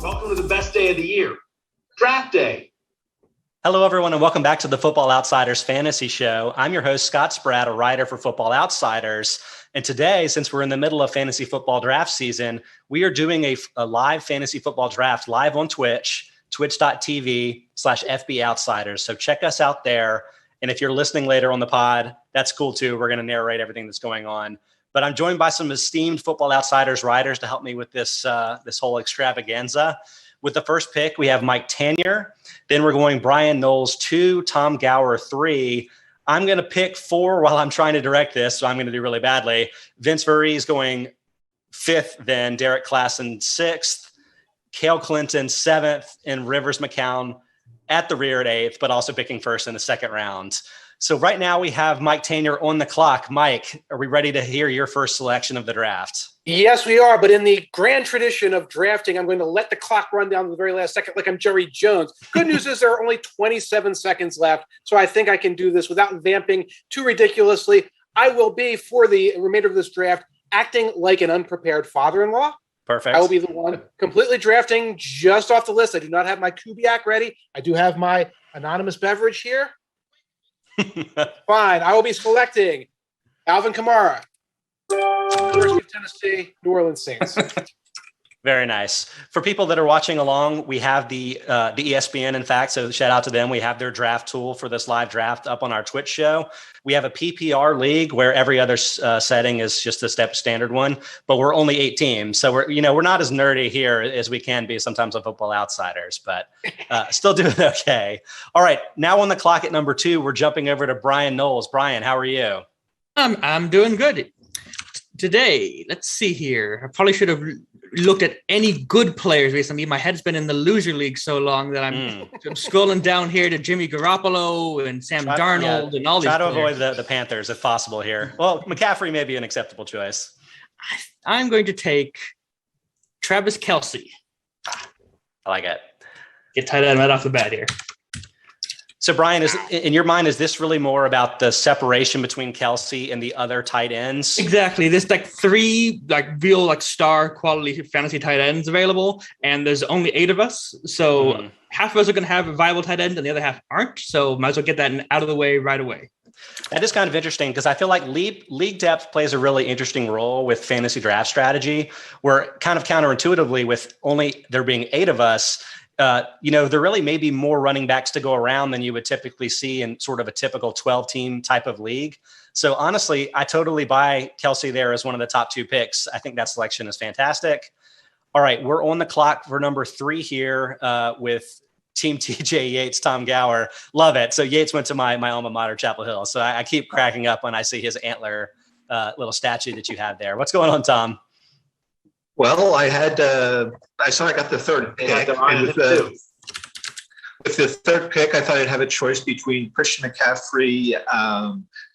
Welcome to the best day of the year, draft day. Hello, everyone, and welcome back to the Football Outsiders Fantasy Show. I'm your host, Scott Spratt, a writer for Football Outsiders. And today, since we're in the middle of fantasy football draft season, we are doing a live fantasy football draft live on Twitch, twitch.tv/FB Outsiders. So check us out there. And if you're listening later on the pod, that's cool too. We're going to narrate everything that's going on. But I'm joined by some esteemed Football Outsiders writers to help me with this whole extravaganza. With the first pick, we have Mike Tanier. Then we're going Bryan Knowles 2, Tom Gower 3. I'm going to pick 4 while I'm trying to direct this, so I'm going to do really badly. Vince Verhei is going 5th, then Derrik Klassen 6th, Cale Clinton 7th, and Rivers McCown at the rear at 8th, but also picking first in the second round. So right now we have Mike Tanier on the clock. Mike, are we ready to hear your first selection of the draft? Yes, we are. But in the grand tradition of drafting, I'm going to let the clock run down to the very last second like I'm Jerry Jones. Good news is there are only 27 seconds left, so I think I can do this without vamping too ridiculously. I will be, for the remainder of this draft, acting like an unprepared father-in-law. Perfect. I will be the one completely drafting just off the list. I do not have my Kubiak ready. I do have my anonymous beverage here. Fine. I will be selecting Alvin Kamara, University of Tennessee, New Orleans Saints. Very nice. For people that are watching along, we have the ESPN, in fact, so shout out to them. We have their draft tool for this live draft up on our Twitch show. We have a PPR league where every other setting is just a standard one, but we're only 8 teams. So we're not as nerdy here as we can be sometimes on Football Outsiders, but still doing okay. All right. Now on the clock at number 2, we're jumping over to Bryan Knowles. Bryan, how are you? I'm doing good. Today, let's see here. I probably should have looked at any good players recently. My head's been in the loser league so long that I'm scrolling down here to Jimmy Garoppolo and Sam Darnold and all these players. Try to avoid the Panthers if possible here. Well, McCaffrey may be an acceptable choice. I'm going to take Travis Kelce. I like it. Get tight end right off the bat here. So, Bryan, in your mind, is this really more about the separation between Kelce and the other tight ends? Exactly. There's 3 real star quality fantasy tight ends available, and there's only 8 of us. So half of us are going to have a viable tight end, and the other half aren't. So might as well get that out of the way right away. That is kind of interesting because I feel like league depth plays a really interesting role with fantasy draft strategy, where kind of counterintuitively, with only there being 8 of us, there really may be more running backs to go around than you would typically see in sort of a typical 12-team type of league. So honestly, I totally buy Kelce there as one of the top 2 picks. I think that selection is fantastic. All right, we're on the clock for number 3 here with Team TJ Yates, Tom Gower. Love it. So Yates went to my alma mater, Chapel Hill. So I keep cracking up when I see his antler little statue that you have there. What's going on, Tom? Well, I saw I got the third pick. And with the third pick, I thought I'd have a choice between Christian McCaffrey,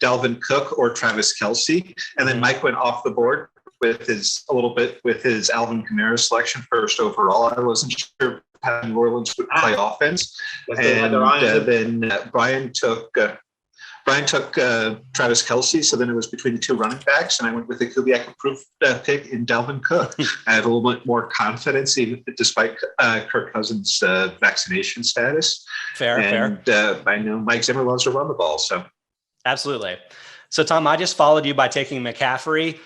Dalvin Cook, or Travis Kelce. And then Mike went off the board with his Alvin Kamara selection first overall. I wasn't sure how New Orleans would play offense. And then Bryan took Travis Kelce, so then it was between the 2 running backs, and I went with the Kubiak-approved pick in Dalvin Cook. I had a little bit more confidence, even despite Kirk Cousins' vaccination status. Fair. I know Mike Zimmer loves to run the ball, so. Absolutely. So, Tom, I just followed you by taking McCaffrey.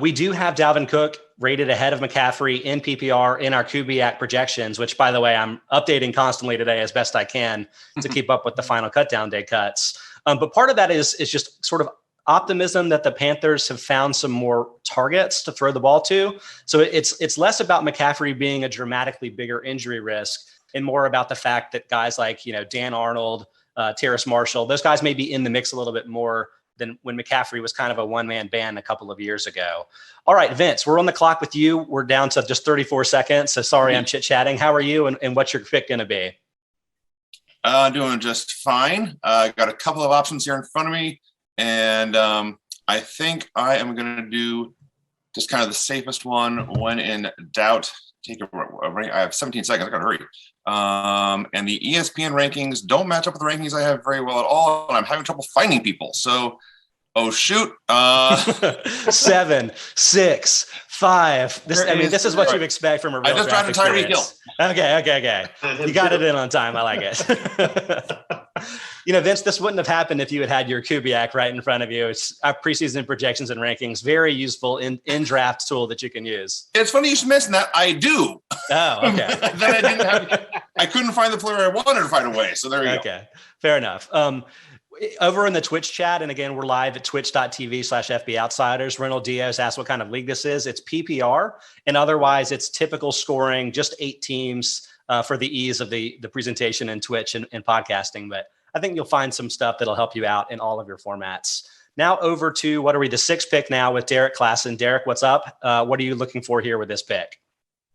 We do have Dalvin Cook rated ahead of McCaffrey in PPR in our Kubiak projections, which, by the way, I'm updating constantly today as best I can to keep up with the final cutdown day cuts. But part of that is just sort of optimism that the Panthers have found some more targets to throw the ball to. So it's less about McCaffrey being a dramatically bigger injury risk and more about the fact that guys like, Dan Arnold, Terrace Marshall, those guys may be in the mix a little bit more than when McCaffrey was kind of a one-man band a couple of years ago. All right, Vince, we're on the clock with you. We're down to just 34 seconds. So sorry, I'm chit-chatting. How are you and what's your pick going to be? Doing just fine. Got a couple of options here in front of me, and I think I am going to do just kind of the safest one when in doubt. Take a I have 17 seconds. I got to hurry. And the ESPN rankings don't match up with the rankings I have very well at all, and I'm having trouble finding people. So Oh, shoot. 7, 6, 5. This is what you expect from a real I just draft drafted Tyreek experience. Okay. You got it in on time. I like it. Vince, this wouldn't have happened if you had your Kubiak right in front of you. It's our preseason projections and rankings, very useful in draft tool that you can use. It's funny you should mention that. I do. Oh, okay. Then I couldn't find the player I wanted to find away. So there you go. Okay, fair enough. Over in the Twitch chat, and again, we're live at twitch.tv/FB Outsiders. Reynolds Diaz asked what kind of league this is. It's PPR, and otherwise it's typical scoring, just 8 teams for the ease of the presentation in Twitch and podcasting. But I think you'll find some stuff that'll help you out in all of your formats. Now over to, what are we, the 6th pick now with Derrik Klassen. Derrik, what's up? What are you looking for here with this pick?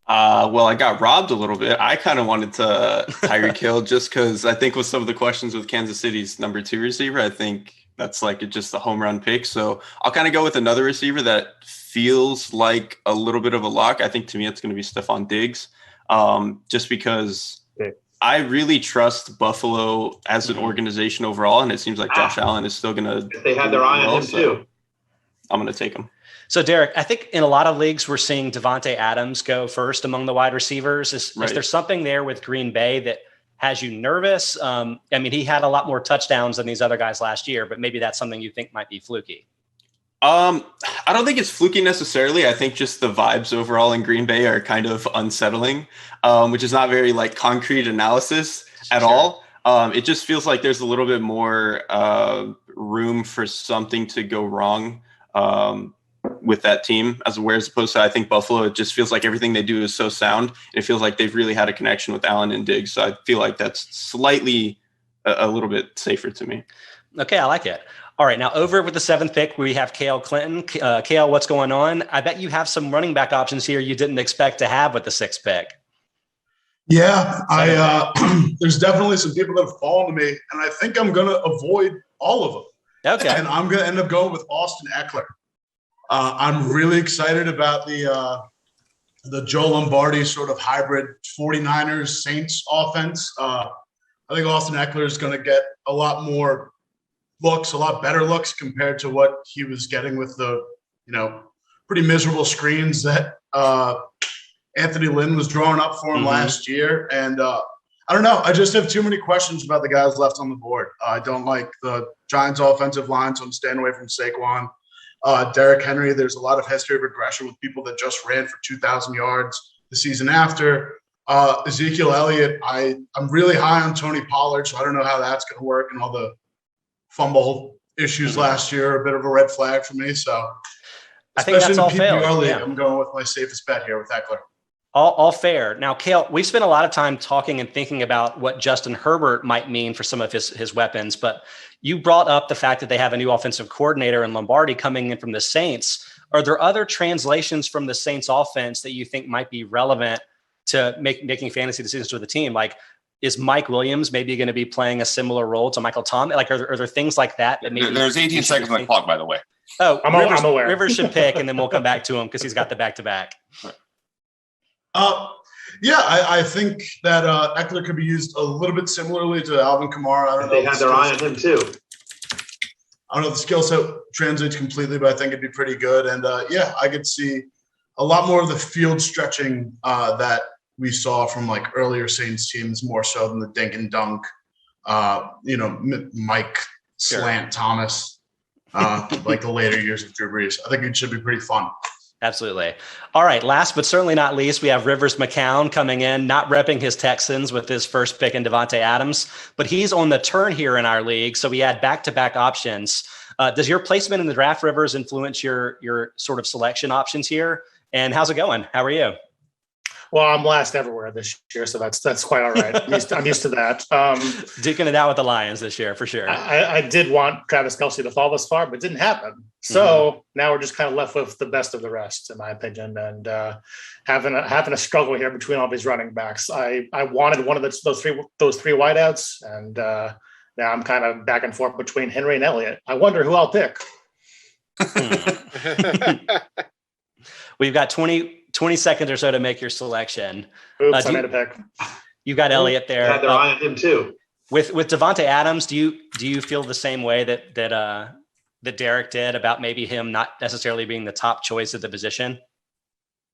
Well, I got robbed a little bit. I kind of wanted to Tyreek Hill just because I think with some of the questions with Kansas City's number 2 receiver, I think that's like just a home run pick. So I'll kind of go with another receiver that feels like a little bit of a lock. I think to me it's going to be Stephon Diggs, just because I really trust Buffalo as an organization overall, and it seems like Josh Allen is still going to. They had their eye on him too. I'm going to take him. So, Derrik, I think in a lot of leagues, we're seeing Davante Adams go first among the wide receivers. Is there something there with Green Bay that has you nervous? He had a lot more touchdowns than these other guys last year, but maybe that's something you think might be fluky. I don't think it's fluky necessarily. I think just the vibes overall in Green Bay are kind of unsettling, which is not very concrete analysis at all. It just feels like there's a little bit more room for something to go wrong with that team, as opposed to, I think Buffalo, it just feels like everything they do is so sound. And it feels like they've really had a connection with Allen and Diggs. So I feel like that's slightly a little bit safer to me. Okay, I like it. All right, now over with the 7th pick, we have Cale Clinton. Cale, what's going on? I bet you have some running back options here you didn't expect to have with the 6th pick. Yeah, there's definitely some people that have fallen to me, and I think I'm going to avoid all of them. Okay. And I'm going to end up going with Austin Eckler. I'm really excited about the Joe Lombardi sort of hybrid 49ers Saints offense. I think Austin Eckler is going to get a lot more looks, a lot better looks compared to what he was getting with the, pretty miserable screens that Anthony Lynn was drawing up for him last year. And I don't know. I just have too many questions about the guys left on the board. I don't like the Giants offensive line, so I'm staying away from Saquon. Derrick Henry, there's a lot of history of regression with people that just ran for 2,000 yards the season after. Ezekiel Elliott, I'm really high on Tony Pollard, so I don't know how that's going to work, and all the fumble issues last year are a bit of a red flag for me. So I think that's all fair. Yeah. I'm going with my safest bet here with Eckler. All fair. Now, Cale, we've spent a lot of time talking and thinking about what Justin Herbert might mean for some of his weapons, but you brought up the fact that they have a new offensive coordinator in Lombardi coming in from the Saints. Are there other translations from the Saints offense that you think might be relevant to making fantasy decisions with the team? Like, is Mike Williams maybe going to be playing a similar role to Michael Thomas? Like, are there things like that maybe? There's 18 seconds on the clock, by the way. Oh, I'm aware. Rivers should pick, and then we'll come back to him because he's got the back-to-back. I think that Eckler could be used a little bit similarly to Alvin Kamara. I don't know. They had their eye on him too. I don't know if the skill set translates completely, but I think it'd be pretty good. And I could see a lot more of the field stretching that we saw from earlier Saints teams, more so than the dink and dunk, Mike Slant Thomas, like the later years of Drew Brees. I think it should be pretty fun. Absolutely. All right. Last but certainly not least, we have Rivers McCown coming in, not repping his Texans with his first pick in Davante Adams, but he's on the turn here in our league. So we had back-to-back options. Does your placement in the draft, Rivers, influence your sort of selection options here? And how's it going? How are you? Well, I'm last everywhere this year, so that's quite all right. I'm used to that. Duking it out with the Lions this year, for sure. I did want Travis Kelce to fall this far, but it didn't happen. So now we're just kind of left with the best of the rest, in my opinion, and having a struggle here between all these running backs. I wanted one of those three wideouts, and now I'm kind of back and forth between Henry and Elliott. I wonder who I'll pick. We've got 20 seconds or so to make your selection. Oops, I made a pick. You got Elliott there. They had their eye on him too. With Davante Adams, do you feel the same way that that Derrik did about maybe him not necessarily being the top choice at the position?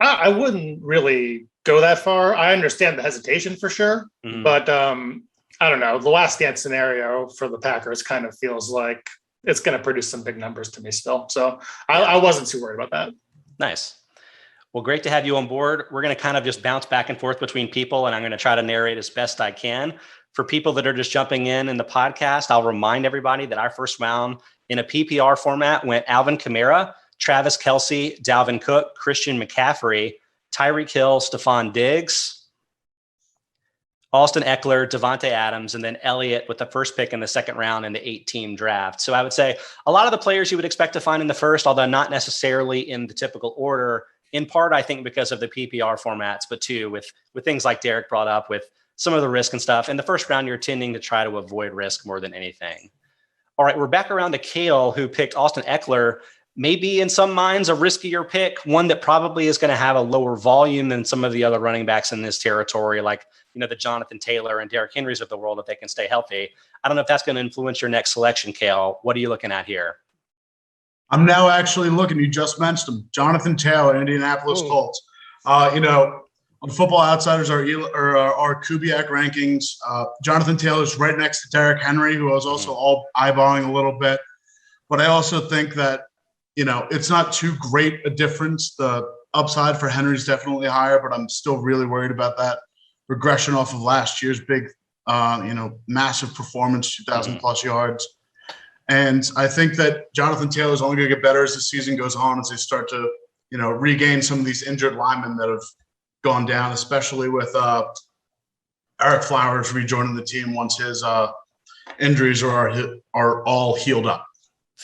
I wouldn't really go that far. I understand the hesitation for sure, but I don't know. The last dance scenario for the Packers kind of feels like it's going to produce some big numbers to me still. So I wasn't too worried about that. Nice. Well, great to have you on board. We're going to kind of just bounce back and forth between people, and I'm going to try to narrate as best I can. For people that are just jumping in the podcast, I'll remind everybody that our first round in a PPR format went Alvin Kamara, Travis Kelce, Dalvin Cook, Christian McCaffrey, Tyreek Hill, Stephon Diggs, Austin Eckler, Devontae Adams, and then Elliott with the first pick in the second round in the 8-team draft. So I would say a lot of the players you would expect to find in the first, although not necessarily in the typical order, in part, I think, because of the PPR formats, but too with things like Derrik brought up with some of the risk and stuff. In the first round, you're tending to try to avoid risk more than anything. All right, we're back around to Cale, who picked Austin Eckler. Maybe in some minds a riskier pick, one that probably is going to have a lower volume than some of the other running backs in this territory, like, the Jonathan Taylor and Derrick Henrys of the world, if they can stay healthy. I don't know if that's going to influence your next selection, Cale. What are you looking at here? I'm now actually looking. You just mentioned him, Jonathan Taylor, Indianapolis Colts. On Football Outsiders, our Kubiak rankings, Jonathan Taylor's right next to Derrick Henry, who I was also all eyeballing a little bit. But I also think that, it's not too great a difference. The upside for Henry is definitely higher, but I'm still really worried about that regression off of last year's big, massive performance, 2,000 plus yards. And I think that Jonathan Taylor is only going to get better as the season goes on, as they start to, regain some of these injured linemen that have gone down, especially with Ereck Flowers rejoining the team once his injuries are all healed up.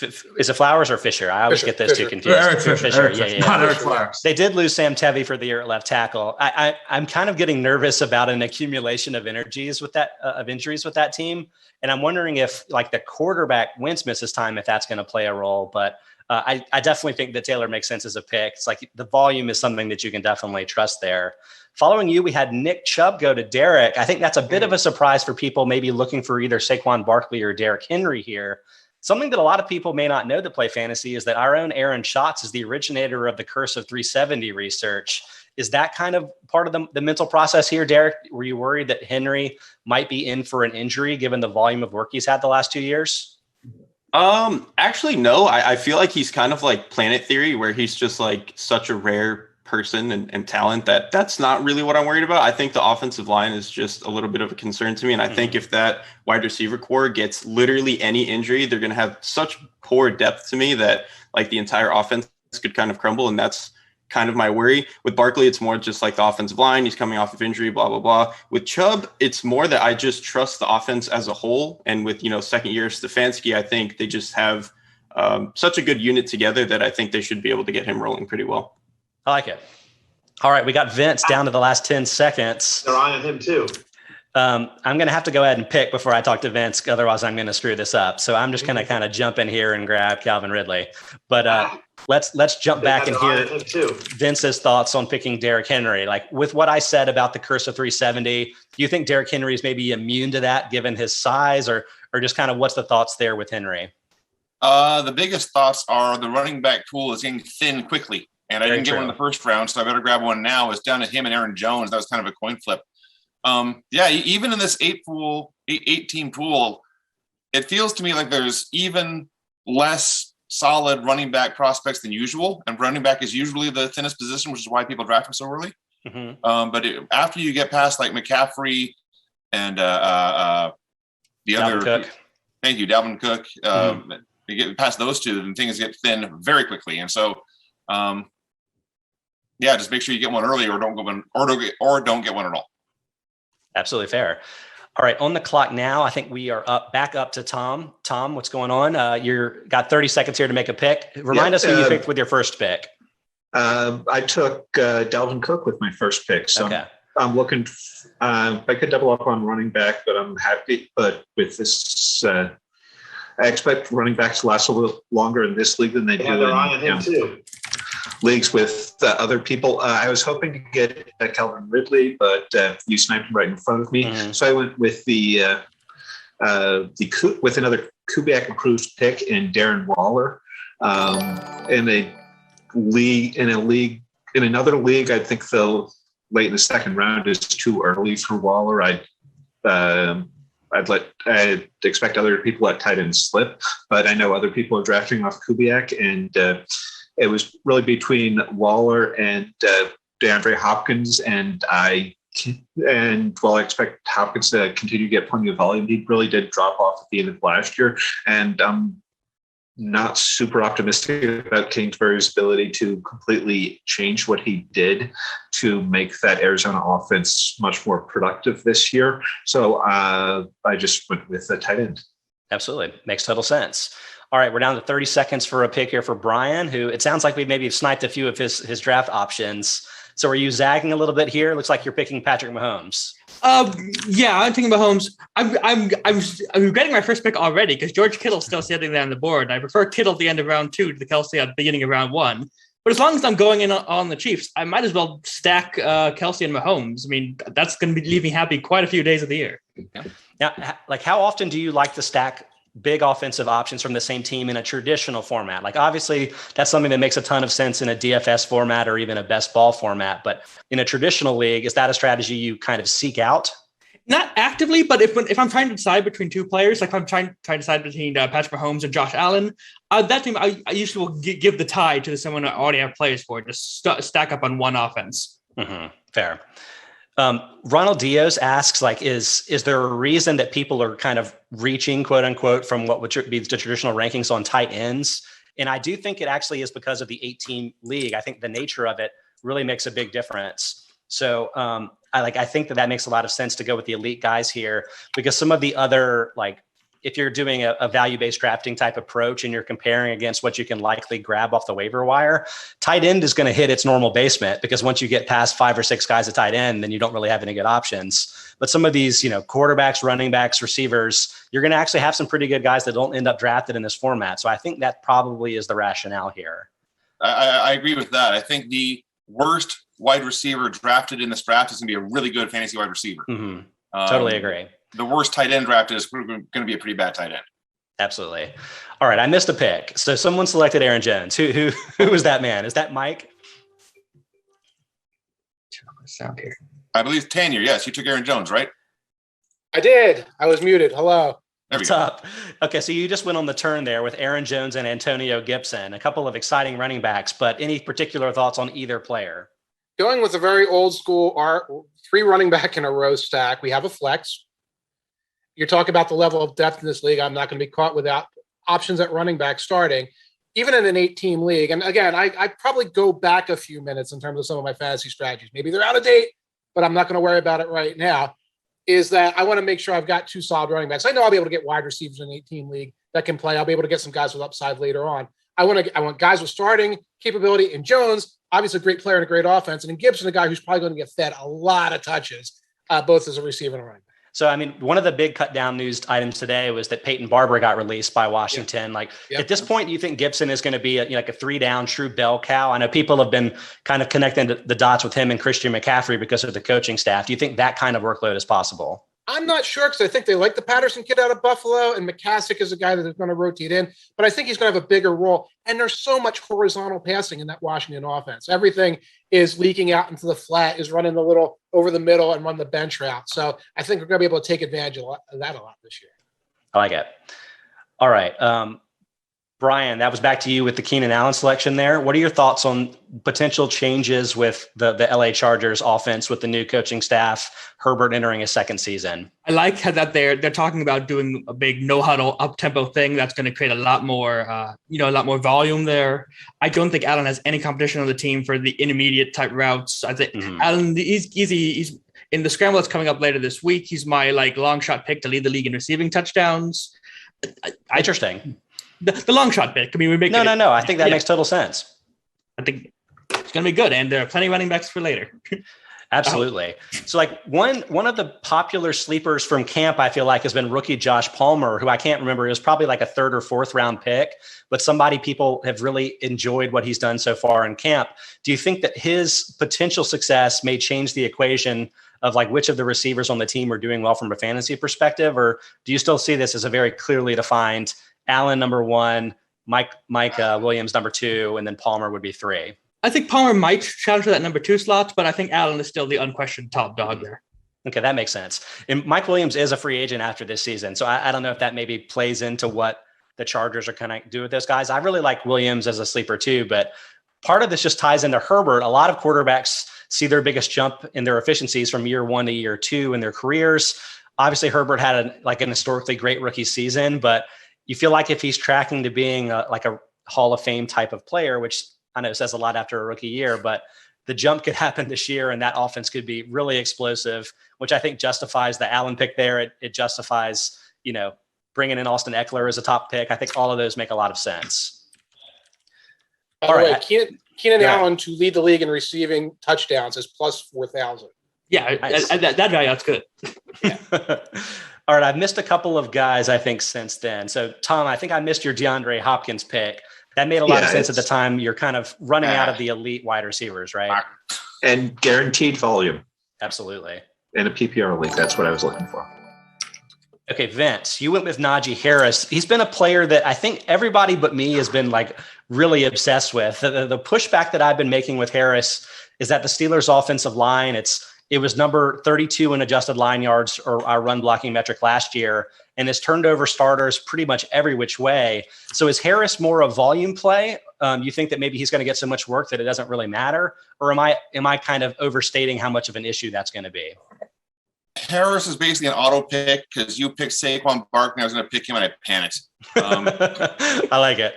Is it Flowers or Fisher? I always get those two confused. Ereck Fisher. Yeah. Not Ereck Flowers. They did lose Sam Tevy for the year at left tackle. I'm kind of getting nervous about an accumulation of injuries with that team. And I'm wondering if, like, the quarterback Wentz misses time, if that's going to play a role. But I definitely think that Taylor makes sense as a pick. It's like the volume is something that you can definitely trust there. Following you, we had Nick Chubb go to Derrik. I think that's a bit of a surprise for people maybe looking for either Saquon Barkley or Derrick Henry here. Something that a lot of people may not know that play fantasy is that our own Aaron Schatz is the originator of the Curse of 370 research. Is that kind of part of the mental process here, Derrik? Were you worried that Henry might be in for an injury given the volume of work he's had the last 2 years? Actually, no. I feel like he's kind of like Planet Theory, where he's just like such a rare person and talent that's not really what I'm worried about. I think the offensive line is just a little bit of a concern to me. And I think if that wide receiver core gets literally any injury, they're going to have such poor depth to me that like the entire offense could kind of crumble. And that's kind of my worry. With Barkley, it's more just like the offensive line. He's coming off of injury, blah, blah, blah. With Chubb, it's more that I just trust the offense as a whole. And with, second year Stefanski, I think they just have such a good unit together that I think they should be able to get him rolling pretty well. I like it. All right. We got Vince down to the last 10 seconds. They're eyeing him too. I'm going to have to go ahead and pick before I talk to Vince. Otherwise, I'm going to screw this up. So I'm just going to kind of jump in here and grab Calvin Ridley. But let's jump back and hear Vince's thoughts on picking Derrick Henry. Like, with what I said about the Curse of 370, do you think Derrick Henry is maybe immune to that given his size, or just kind of what's the thoughts there with Henry? The biggest thoughts are the running back pool is getting thin quickly. And I didn't get one in the first round, so I better grab one now. It's down to him and Aaron Jones. That was kind of a coin flip. Even in this 8-team pool, it feels to me like there's even less solid running back prospects than usual. And running back is usually the thinnest position, which is why people draft him so early. But after you get past like McCaffrey and Dalvin Cook. Thank you, Dalvin Cook. You get past those two, and things get thin very quickly. And so, just make sure you get one early, or don't get one, or don't get one at all. Absolutely fair. All right, on the clock now. I think we are back up to Tom. Tom, what's going on? You're got 30 seconds here to make a pick. Remind us who you picked with your first pick. I took Dalvin Cook with my first pick. So okay. I'm looking. I could double up on running back, but I'm happy. But with this, I expect running backs to last a little longer in this league than they do in leagues with other people. I was hoping to get Calvin Ridley, but you sniped him right in front of me. So I went with with another Kubiak approved pick in Darren Waller. In another league, I think late in the second round is too early for Waller. I'd expect other people at tight end slip, but I know other people are drafting off Kubiak, and it was really between Waller and DeAndre Hopkins, while I expect Hopkins to continue to get plenty of volume, he really did drop off at the end of last year, and I'm not super optimistic about Kingsbury's ability to completely change what he did to make that Arizona offense much more productive this year. So I just went with the tight end. Absolutely. Makes total sense. All right, we're down to 30 seconds for a pick here for Brian, who it sounds like we maybe sniped a few of his draft options. So are you zagging a little bit here? Looks like you're picking Patrick Mahomes. Yeah, I'm thinking Mahomes. I'm regretting my first pick already because George Kittle's still sitting there on the board. I prefer Kittle at the end of round 2 to Kelsey at the beginning of round 1. But as long as I'm going in on the Chiefs, I might as well stack Kelsey and Mahomes. I mean, that's going to be leaving me happy quite a few days of the year. Now, like, how often do you like to stack big offensive options from the same team in a traditional format? Like, obviously that's something that makes a ton of sense in a DFS format or even a best ball format, but in a traditional league, is that a strategy you kind of seek out? Not actively, but if I'm trying to decide between two players, like if I'm trying to decide between Patrick Mahomes and Josh Allen, that team I usually will give the tie to someone I already have players for, just stack up on one offense. Mm-hmm. Fair. Ronald Diaz asks, like, is there a reason that people are kind of reaching, quote unquote, from what would be the traditional rankings on tight ends? And I do think it actually is because of the 8-team league. I think the nature of it really makes a big difference. So I think that makes a lot of sense to go with the elite guys here, because some of the other, like, if you're doing a value-based drafting type approach and you're comparing against what you can likely grab off the waiver wire, tight end is going to hit its normal basement, because once you get past 5 or 6 guys at tight end, then you don't really have any good options. But some of these, quarterbacks, running backs, receivers, you're going to actually have some pretty good guys that don't end up drafted in this format. So I think that probably is the rationale here. I agree with that. I think the worst wide receiver drafted in this draft is going to be a really good fantasy wide receiver. Mm-hmm. Totally agree. The worst tight end drafted is going to be a pretty bad tight end. Absolutely. All right, I missed a pick. So someone selected Aaron Jones. Who was that man? Is that Mike? Sound here. I believe Tanier. Yes, you took Aaron Jones, right? I did. I was muted. Hello. What's up? Okay, so you just went on the turn there with Aaron Jones and Antonio Gibson, a couple of exciting running backs, but any particular thoughts on either player? Going with a very old school 3 running back in a row stack. We have a flex. You're talking about the level of depth in this league. I'm not going to be caught without options at running back starting, even in an 8-team league. And again, I probably go back a few minutes in terms of some of my fantasy strategies. Maybe they're out of date, but I'm not going to worry about it right now. Is that I want to make sure I've got 2 solid running backs. I know I'll be able to get wide receivers in an 8-team league that can play. I'll be able to get some guys with upside later on. I want guys with starting capability. In Jones, obviously a great player and a great offense. And in Gibson, a guy who's probably going to get fed a lot of touches, both as a receiver and a running back. So, I mean, one of the big cut down news items today was that Peyton Barber got released by Washington. At this point, do you think Gibson is going to be like a 3-down true bell cow? I know people have been kind of connecting the dots with him and Christian McCaffrey because of the coaching staff. Do you think that kind of workload is possible? I'm not sure, because I think they like the Patterson kid out of Buffalo, and McCaskick is a guy that is going to rotate in, but I think he's going to have a bigger role. And there's so much horizontal passing in that Washington offense. Everything is leaking out into the flat, is running the little over the middle and run the bench route. So I think we're going to be able to take advantage of that a lot this year. I like it. All right. Brian, that was back to you with the Keenan Allen selection there. What are your thoughts on potential changes with the LA Chargers offense with the new coaching staff, Herbert entering his 2nd season? I like how that they're talking about doing a big no huddle up tempo thing that's going to create a lot more volume there. I don't think Allen has any competition on the team for the intermediate type routes. I think Allen, he's in the scramble that's coming up later this week. He's my long shot pick to lead the league in receiving touchdowns. Interesting. The long shot pick. I mean, we make no. I think that makes total sense. I think it's going to be good, and there are plenty of running backs for later. Absolutely. So, one of the popular sleepers from camp, I feel like, has been rookie Josh Palmer, who I can't remember. It was probably like a 3rd or 4th round pick, but people have really enjoyed what he's done so far in camp. Do you think that his potential success may change the equation of like which of the receivers on the team are doing well from a fantasy perspective, or do you still see this as a very clearly defined Allen number 1, Mike Williams number 2, and then Palmer would be 3? I think Palmer might challenge for that number 2 slot, but I think Allen is still the unquestioned top dog there. Okay, that makes sense. And Mike Williams is a free agent after this season, so I don't know if that maybe plays into what the Chargers are going to do with those guys. I really like Williams as a sleeper too, but part of this just ties into Herbert. A lot of quarterbacks see their biggest jump in their efficiencies from year 1 to year 2 in their careers. Obviously, Herbert had an historically great rookie season, but you feel like if he's tracking to being a Hall of Fame type of player, which I know says a lot after a rookie year, but the jump could happen this year and that offense could be really explosive, which I think justifies the Allen pick there. It justifies, bringing in Austin Eckler as a top pick. I think all of those make a lot of sense. By the way, Keenan Allen to lead the league in receiving touchdowns is plus 4,000. Yeah, that value, that's good. Yeah. All right, I've missed a couple of guys, I think, since then. So, Tom, I think I missed your DeAndre Hopkins pick. That made a lot of sense at the time. You're kind of running out of the elite wide receivers, right? And guaranteed volume. Absolutely. In a PPR league, that's what I was looking for. Okay, Vince, you went with Najee Harris. He's been a player that I think everybody but me has been really obsessed with. The pushback that I've been making with Harris is that the Steelers' offensive line, it was number 32 in adjusted line yards, or our run blocking metric last year, and has turned over starters pretty much every which way. So is Harris more a volume play? You think that maybe he's going to get so much work that it doesn't really matter? Or am I kind of overstating how much of an issue that's going to be? Harris is basically an auto pick because you picked Saquon Barkley. I was going to pick him and I panicked. I like it.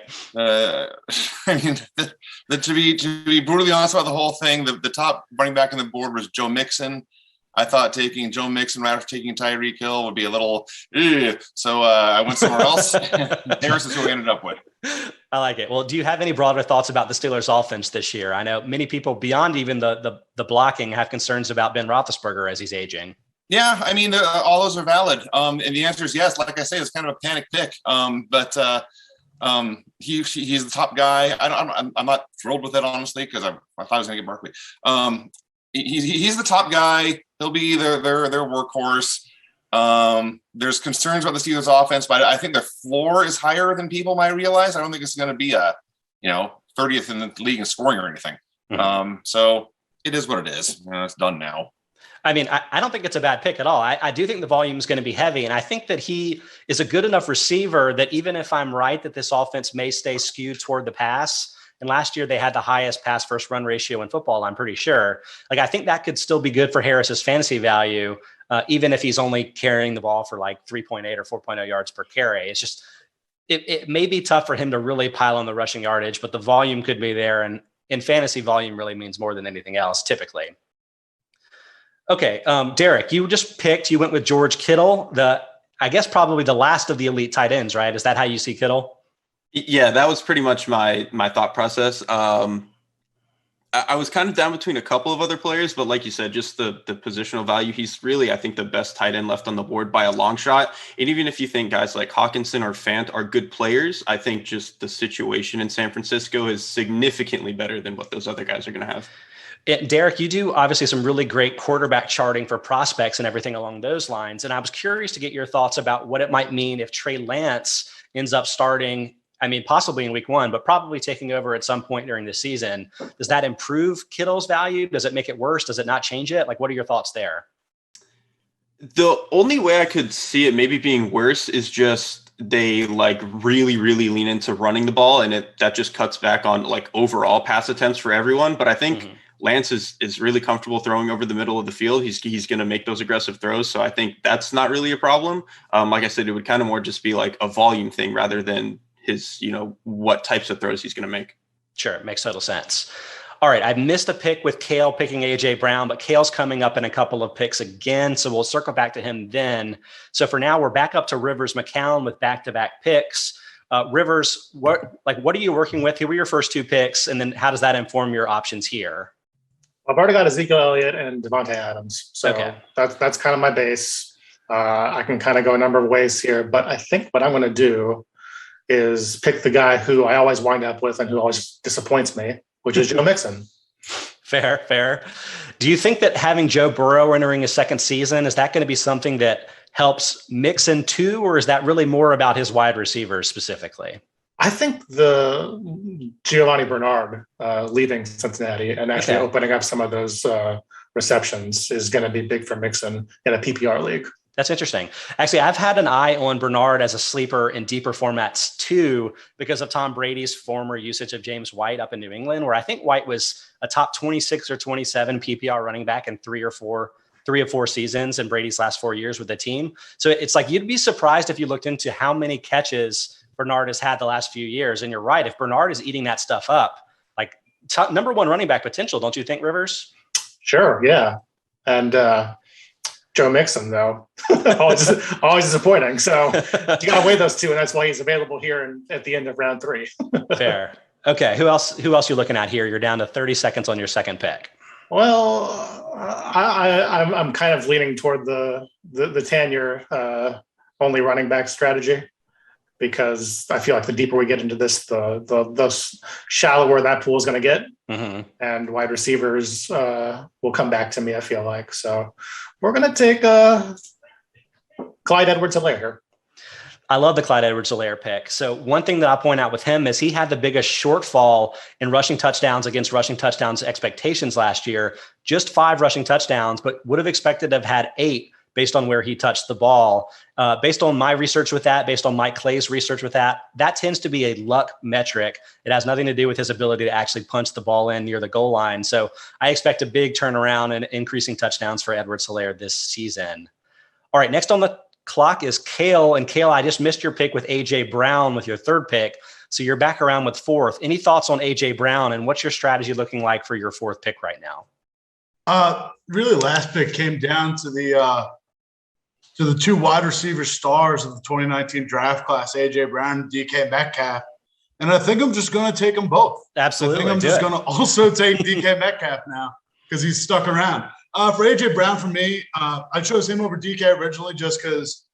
To be brutally honest about the whole thing, the top running back on the board was Joe Mixon. I thought taking Joe Mixon right after taking Tyreek Hill would be a little, so I went somewhere else. Harris is who we ended up with. I like it. Well, do you have any broader thoughts about the Steelers' offense this year? I know many people beyond even the blocking have concerns about Ben Roethlisberger as he's aging. Yeah, I mean, all those are valid. And the answer is yes. Like I say, it's kind of a panic pick. But he's the top guy. I'm not thrilled with it, honestly, because I thought I was going to get Barkley. He's the top guy. He'll be their workhorse. There's concerns about the Steelers' offense, but I think their floor is higher than people might realize. I don't think it's going to be 30th in the league in scoring or anything. Mm-hmm. So it is what it is. It's done now. I mean, I don't think it's a bad pick at all. I do think the volume is going to be heavy. And I think that he is a good enough receiver that even if I'm right that this offense may stay skewed toward the pass, and last year they had the highest pass first run ratio in football, I'm pretty sure. I think that could still be good for Harris's fantasy value, even if he's only carrying the ball for 3.8 or 4.0 yards per carry. It's just, it may be tough for him to really pile on the rushing yardage, but the volume could be there. And in fantasy, volume really means more than anything else, typically. Okay, Derrik, you went with George Kittle, I guess probably the last of the elite tight ends, right? Is that how you see Kittle? Yeah, that was pretty much my thought process. I was kind of down between a couple of other players, but like you said, just the positional value, he's really, I think, the best tight end left on the board by a long shot. And even if you think guys like Hawkinson or Fant are good players, I think just the situation in San Francisco is significantly better than what those other guys are going to have. Derrik, you do obviously some really great quarterback charting for prospects and everything along those lines. And I was curious to get your thoughts about what it might mean if Trey Lance ends up starting, possibly in week 1, but probably taking over at some point during the season. Does that improve Kittle's value? Does it make it worse? Does it not change it? What are your thoughts there? The only way I could see it maybe being worse is just they really, really lean into running the ball, and that just cuts back on overall pass attempts for everyone. But I think Lance is really comfortable throwing over the middle of the field. He's going to make those aggressive throws. So I think that's not really a problem. Like I said, it would kind of more just be a volume thing rather than his, what types of throws he's going to make. Sure. It makes total sense. All right. I missed a pick with Cale picking AJ Brown, but Cale's coming up in a couple of picks again. So we'll circle back to him then. So for now, we're back up to Rivers McCown with back-to-back picks. Rivers, what are you working with? Who were your first 2 picks? And then how does that inform your options here? I've already got Ezekiel Elliott and Devontae Adams. So that's kind of my base. I can kind of go a number of ways here, but I think what I'm going to do is pick the guy who I always wind up with and who always disappoints me, which is Joe Mixon. Fair. Do you think that having Joe Burrow entering his second season, is that going to be something that helps Mixon too, or is that really more about his wide receivers specifically? I think the Giovanni Bernard leaving Cincinnati and actually opening up some of those receptions is going to be big for Mixon in a PPR league. That's interesting. Actually, I've had an eye on Bernard as a sleeper in deeper formats too, because of Tom Brady's former usage of James White up in New England, where I think White was a top 26 or 27 PPR running back in three or four seasons in Brady's last 4 years with the team. So it's like, you'd be surprised if you looked into how many catches Bernard has had the last few years. And you're right. If Bernard is eating that stuff up, like number one running back potential, don't you think, Rivers? Sure. Yeah. And, Joe Mixon, though, always disappointing. So you got to weigh those two, and that's why he's available here at the end of round 3. Fair. Okay, who else you looking at here? You're down to 30 seconds on your second pick. Well, I'm kind of leaning toward the Tanier only running back strategy, because I feel like the deeper we get into this, the shallower that pool is going to get, and wide receivers will come back to me, I feel like. So we're going to take Clyde Edwards-Helaire here. I love the Clyde Edwards-Helaire pick. So one thing that I'll point out with him is he had the biggest shortfall in rushing touchdowns against rushing touchdowns expectations last year. Just 5 rushing touchdowns, but would have expected to have had 8 based on where he touched the ball. Based on my research with that, based on Mike Clay's research with that tends to be a luck metric. It has nothing to do with his ability to actually punch the ball in near the goal line. So I expect a big turnaround and increasing touchdowns for Edwards-Helaire this season. All right, next on the clock is Cale. And Cale, I just missed your pick with A.J. Brown with your third pick. So you're back around with fourth. Any thoughts on A.J. Brown, and what's your strategy looking like for your fourth pick right now? Really, last pick came down to the 2 wide receiver stars of the 2019 draft class, A.J. Brown and DK Metcalf. And I think I'm just going to take them both. Absolutely. I think I'm just going to also take DK Metcalf now because he's stuck around. For A.J. Brown, for me, I chose him over DK originally just because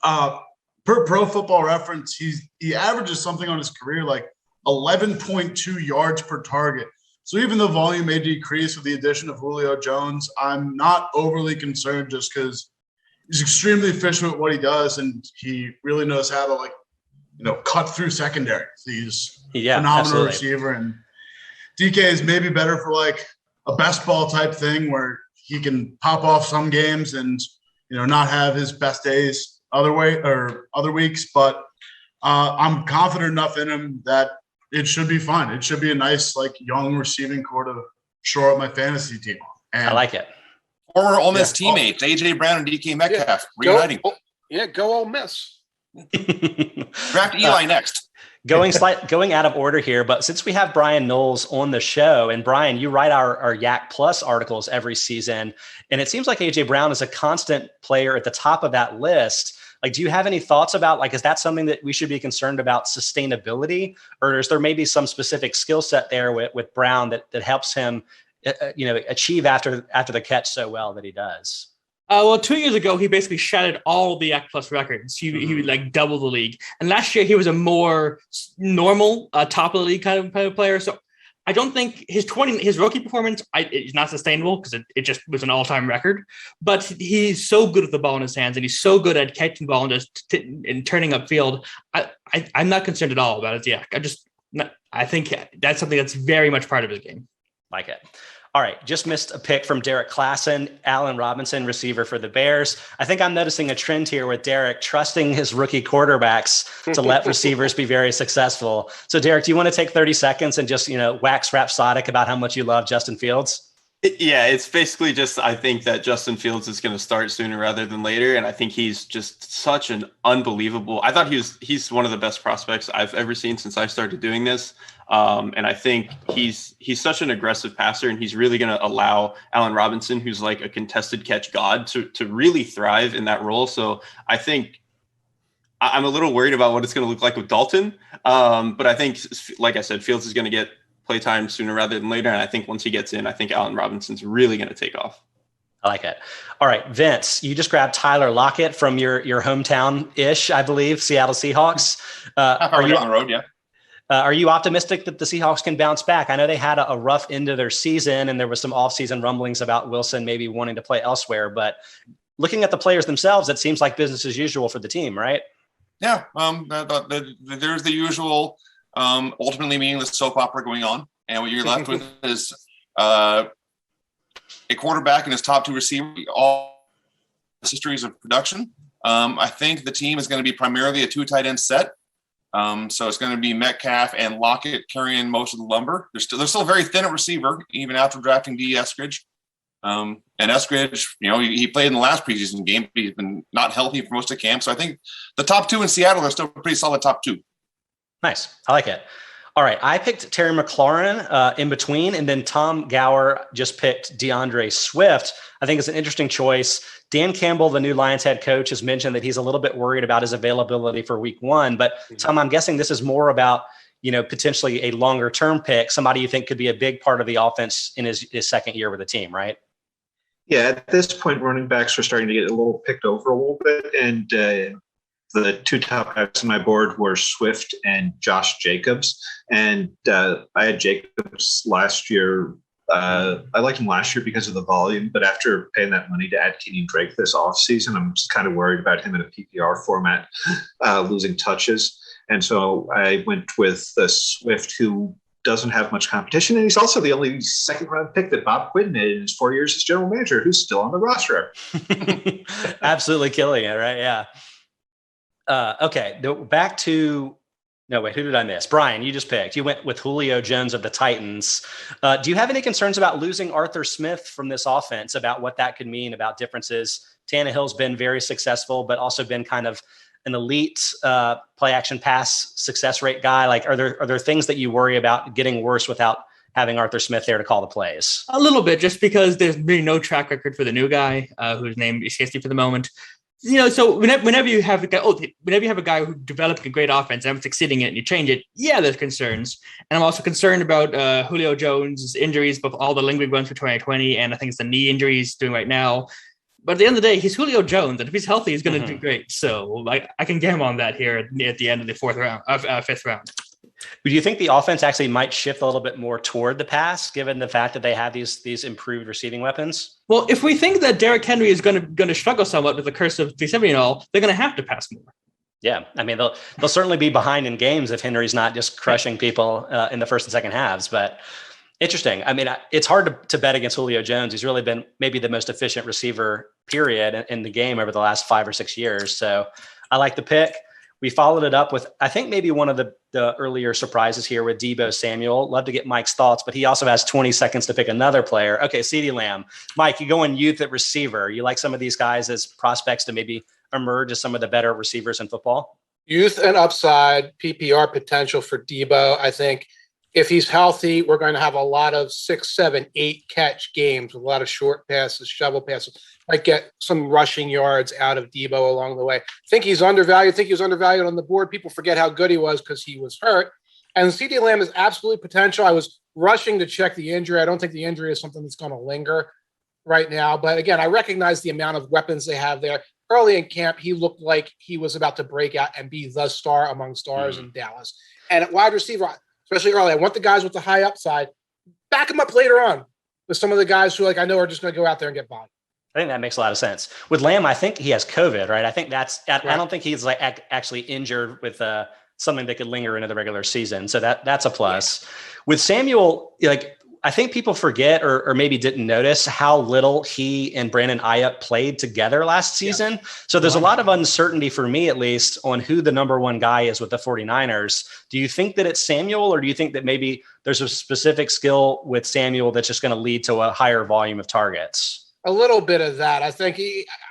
per Pro Football Reference, he averages something on his career like 11.2 yards per target. So even though volume may decrease with the addition of Julio Jones, I'm not overly concerned just because he's extremely efficient at what he does, and he really knows how to cut through secondary. He's a phenomenal receiver, and DK is maybe better for like a best ball type thing where he can pop off some games and not have his best days other weeks. But I'm confident enough in him that it should be fine. It should be a nice young receiving core to shore up my fantasy team. And I like it. Former Ole Miss teammates, A.J. Brown and DK Metcalf, reuniting. Go Ole Miss. Draft Eli next. Going out of order here, but since we have Bryan Knowles on the show, and Bryan, you write our Yak Plus articles every season, and it seems like A.J. Brown is a constant player at the top of that list. Do you have any thoughts about, is that something that we should be concerned about sustainability, or is there maybe some specific skill set there with Brown that helps him achieve after the catch so well that he does? Well, 2 years ago, he basically shattered all the Yak Plus records. He would double the league. And last year, he was a more normal top of the league kind of player. So I don't think his rookie performance is not sustainable because it just was an all-time record. But he's so good with the ball in his hands, and he's so good at catching the ball and just turning upfield. I'm not concerned at all about his Yak. I think that's something that's very much part of his game. Like it. All right, just missed a pick from Derrik Klassen, Allen Robinson, receiver for the Bears. I think I'm noticing a trend here with Derrik trusting his rookie quarterbacks to let receivers be very successful. So, Derrik, do you want to take 30 seconds and just, wax rhapsodic about how much you love Justin Fields? Yeah, it's basically just I think that Justin Fields is going to start sooner rather than later, and I think he's just such an unbelievable. I thought he's one of the best prospects I've ever seen since I started doing this, and I think he's such an aggressive passer, and he's really going to allow Allen Robinson, who's like a contested catch god, to really thrive in that role. So I think I'm a little worried about what it's going to look like with Dalton, but I think, like I said, Fields is going to get playtime sooner rather than later. And I think once he gets in, I think Allen Robinson's really going to take off. I like it. All right, Vince, you just grabbed Tyler Lockett from your hometown-ish, I believe, Seattle Seahawks. Are you on the road? Yeah. Are you optimistic that the Seahawks can bounce back? I know they had a rough end of their season, and there was some offseason rumblings about Wilson maybe wanting to play elsewhere. But looking at the players themselves, it seems like business as usual for the team, right? Yeah. There's the usual, ultimately meaningless soap opera going on. And what you're left with is a quarterback and his top two receivers, all histories of production. I think the team is going to be primarily a 2 tight end set. So it's going to be Metcalf and Lockett carrying most of the lumber. They're still very thin at receiver, even after drafting D. Eskridge. And Eskridge, he played in the last preseason game, but he's been not healthy for most of camp. So I think the top 2 in Seattle are still pretty solid top 2. Nice. I like it. All right. I picked Terry McLaurin in between, and then Tom Gower just picked DeAndre Swift. I think it's an interesting choice. Dan Campbell, the new Lions head coach, has mentioned that he's a little bit worried about his availability for week 1. But Tom, I'm guessing this is more about, potentially a longer term pick, somebody you think could be a big part of the offense in his second year with the team, right? Yeah, at this point, running backs are starting to get a little picked over a little bit. And the 2 top guys on my board were Swift and Josh Jacobs. And I had Jacobs last year. I liked him last year because of the volume, but after paying that money to add Kenyon Drake this offseason, I'm just kind of worried about him in a PPR format, losing touches. And so I went with Swift, who doesn't have much competition. And he's also the only second-round pick that Bob Quinn made in his 4 years as general manager, who's still on the roster. Absolutely killing it, right? Yeah. Okay, back to no, wait, who did I miss? Brian, you just picked. You went with Julio Jones of the Titans. Do you have any concerns about losing Arthur Smith from this offense, about what that could mean, about differences? Tannehill's been very successful, but also been kind of an elite play action pass success rate guy. Like, are there things that you worry about getting worse without having Arthur Smith there to call the plays? A little bit, just because there's really no track record for the new guy, whose name escapes me for the moment. So whenever you have a guy who developed a great offense and succeeding it and you change it, yeah, there's concerns. And I'm also concerned about Julio Jones' injuries, both all the lingering ones for 2020, and I think it's the knee injury he's doing right now. But at the end of the day, he's Julio Jones, and if he's healthy, he's going to do great. So I can get him on that here at the end of the fifth round. Do you think the offense actually might shift a little bit more toward the pass, given the fact that they have these improved receiving weapons? Well, if we think that Derrick Henry is going to struggle somewhat with the curse of 370 and all, they're going to have to pass more. Yeah, I mean they'll certainly be behind in games if Henry's not just crushing people in the first and second halves. But interesting. I mean, it's hard to bet against Julio Jones. He's really been maybe the most efficient receiver period in the game over the last 5 or 6 years. So I like the pick. We followed it up with, I think, maybe one of the earlier surprises here with Deebo Samuel. Love to get Mike's thoughts, but he also has 20 seconds to pick another player. Okay, CeeDee Lamb. Mike, you go in youth at receiver. You like some of these guys as prospects to maybe emerge as some of the better receivers in football? Youth and upside, PPR potential for Deebo. I think if he's healthy, we're going to have a lot of 6, 7, 8 catch games with a lot of short passes, shovel passes. Might get some rushing yards out of Deebo along the way. Think he's undervalued. Think he was undervalued on the board. People forget how good he was because he was hurt. And CeeDee Lamb is absolutely potential. I was rushing to check the injury. I don't think the injury is something that's going to linger right now. But again, I recognize the amount of weapons they have there. Early in camp, he looked like he was about to break out and be the star among stars in Dallas. And at wide receiver, especially early, I want the guys with the high upside. Back him up later on with some of the guys who I know are just going to go out there and get volume. I think that makes a lot of sense. With Lamb, I think he has COVID, right? I think I don't think he's actually injured with something that could linger into the regular season. So that's a plus. Yeah. With Samuel, I think people forget or maybe didn't notice how little he and Brandon Ayuk played together last season. Yeah. So there's a lot of uncertainty for me, at least, on who the number one guy is with the 49ers. Do you think that it's Samuel, or do you think that maybe there's a specific skill with Samuel that's just going to lead to a higher volume of targets? A little bit of that. I think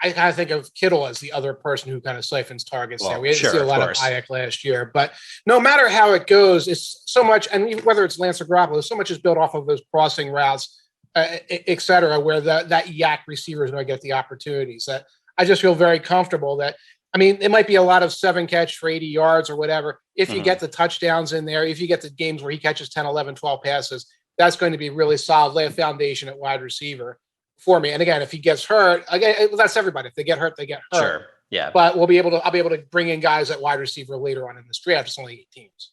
I kind of think of Kittle as the other person who kind of siphons targets there. We didn't see a lot of Ayuk last year, but no matter how it goes, it's so much, and whether it's Lance or Garoppolo, so much is built off of those crossing routes, et cetera, where that yak receiver is going to get the opportunities. That I just feel very comfortable that, I mean, it might be a lot of 7 catch for 80 yards or whatever. If you get the touchdowns in there, if you get the games where he catches 10, 11, 12 passes, that's going to be really solid, lay a foundation at wide receiver for me. And again, if he gets hurt, again, that's everybody. If they get hurt, they get hurt. Sure. Yeah. But I'll be able to bring in guys at wide receiver later on in this draft. It's only 8 teams.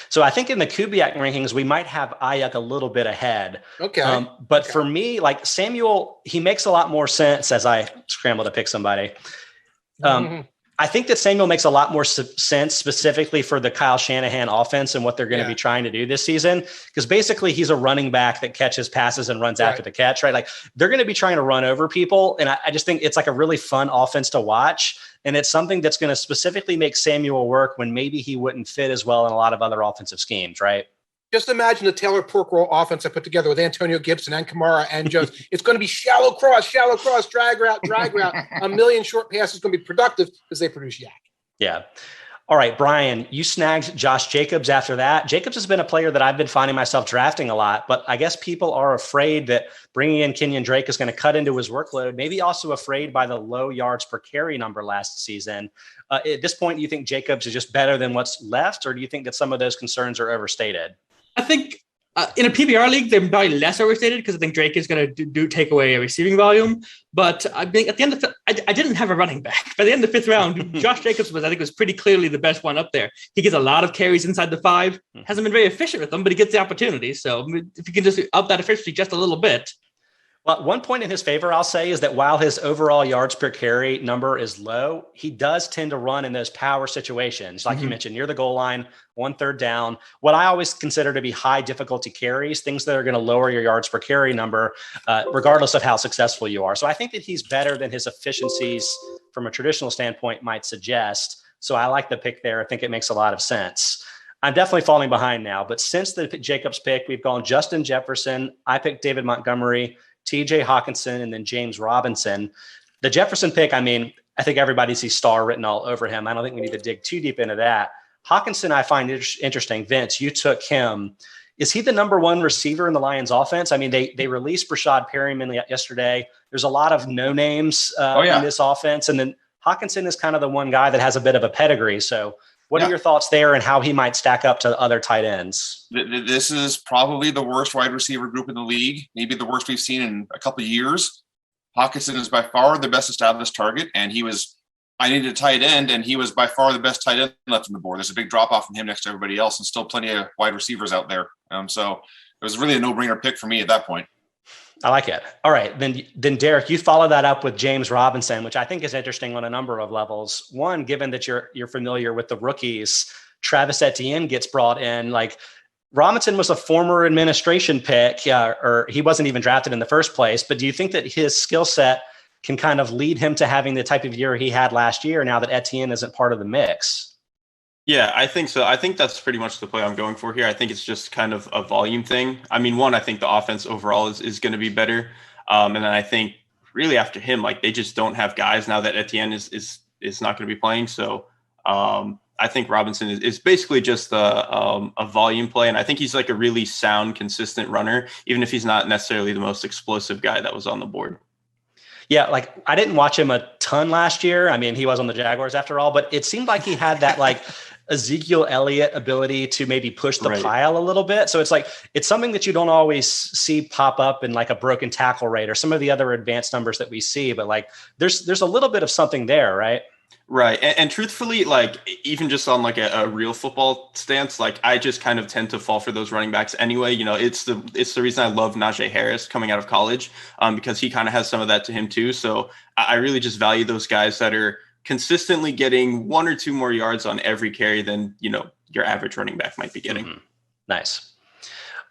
So I think in the Kubiak rankings, we might have Ayuk a little bit ahead. Okay. But for me, like Samuel, he makes a lot more sense as I scramble to pick somebody. I think that Samuel makes a lot more sense specifically for the Kyle Shanahan offense and what they're going to be trying to do this season. Because basically he's a running back that catches passes and runs after the catch, right? Like they're going to be trying to run over people. And I just think it's like a really fun offense to watch. And it's something that's going to specifically make Samuel work when maybe he wouldn't fit as well in a lot of other offensive schemes, right? Just imagine the Taylor Porkroll offense I put together with Antonio Gibson and Kamara and Jones. It's going to be shallow cross, drag route. A million short passes going to be productive because they produce yak. Yeah. All right, Brian, you snagged Josh Jacobs after that. Jacobs has been a player that I've been finding myself drafting a lot, but I guess people are afraid that bringing in Kenyon Drake is going to cut into his workload, maybe also afraid by the low yards per carry number last season. At this point, do you think Jacobs is just better than what's left, or do you think that some of those concerns are overstated? I think in a PPR league, they're probably less overstated because I think Drake is going to take away a receiving volume. But I think at the end of I didn't have a running back. By the end of the fifth round, Josh Jacobs was pretty clearly the best one up there. He gets a lot of carries inside the 5. Hasn't been very efficient with them, but he gets the opportunity. So if you can just up that efficiency just a little bit. Well, one point in his favor, I'll say, is that while his overall yards per carry number is low, he does tend to run in those power situations, like you mentioned, near the goal line, 1/3 down. What I always consider to be high difficulty carries, things that are going to lower your yards per carry number, regardless of how successful you are. So I think that he's better than his efficiencies from a traditional standpoint might suggest. So I like the pick there. I think it makes a lot of sense. I'm definitely falling behind now, but since the Jacobs pick, we've gone Justin Jefferson. I picked David Montgomery, TJ Hawkinson, and then James Robinson. The Jefferson pick, I mean, I think everybody sees star written all over him. I don't think we need to dig too deep into that. Hawkinson, I find interesting. Vince, you took him. Is he the number one receiver in the Lions offense? I mean, they released Rashad Perryman yesterday. There's a lot of no names in this offense. And then Hawkinson is kind of the one guy that has a bit of a pedigree. So what are your thoughts there and how he might stack up to other tight ends? This is probably the worst wide receiver group in the league, maybe the worst we've seen in a couple of years. Hawkinson is by far the best established target, and I needed a tight end, and he was by far the best tight end left on the board. There's a big drop-off from him next to everybody else, and still plenty of wide receivers out there. So it was really a no-brainer pick for me at that point. I like it. All right. Then Derek, you follow that up with James Robinson, which I think is interesting on a number of levels. One, given that you're familiar with the rookies, Travis Etienne gets brought in. Like Robinson was a former administration pick, or he wasn't even drafted in the first place. But do you think that his skill set can kind of lead him to having the type of year he had last year now that Etienne isn't part of the mix? Yeah, I think so. I think that's pretty much the play I'm going for here. I think it's just kind of a volume thing. I mean, one, I think the offense overall is going to be better. And then I think really after him, like they just don't have guys now that Etienne is not going to be playing. So I think Robinson is basically just a volume play. And I think he's like a really sound, consistent runner, even if he's not necessarily the most explosive guy that was on the board. Yeah, like I didn't watch him a ton last year. I mean, he was on the Jaguars after all, but it seemed like he had that like Ezekiel Elliott ability to maybe push the pile a little bit. So it's something that you don't always see pop up in like a broken tackle rate or some of the other advanced numbers that we see, but like there's a little bit of something there, right? Right. And truthfully, like even just on like a real football stance, like I just kind of tend to fall for those running backs anyway. You know, it's the reason I love Najee Harris coming out of college because he kind of has some of that to him too. So I really just value those guys that are consistently getting 1 or 2 more yards on every carry than, you know, your average running back might be getting. Mm-hmm. Nice.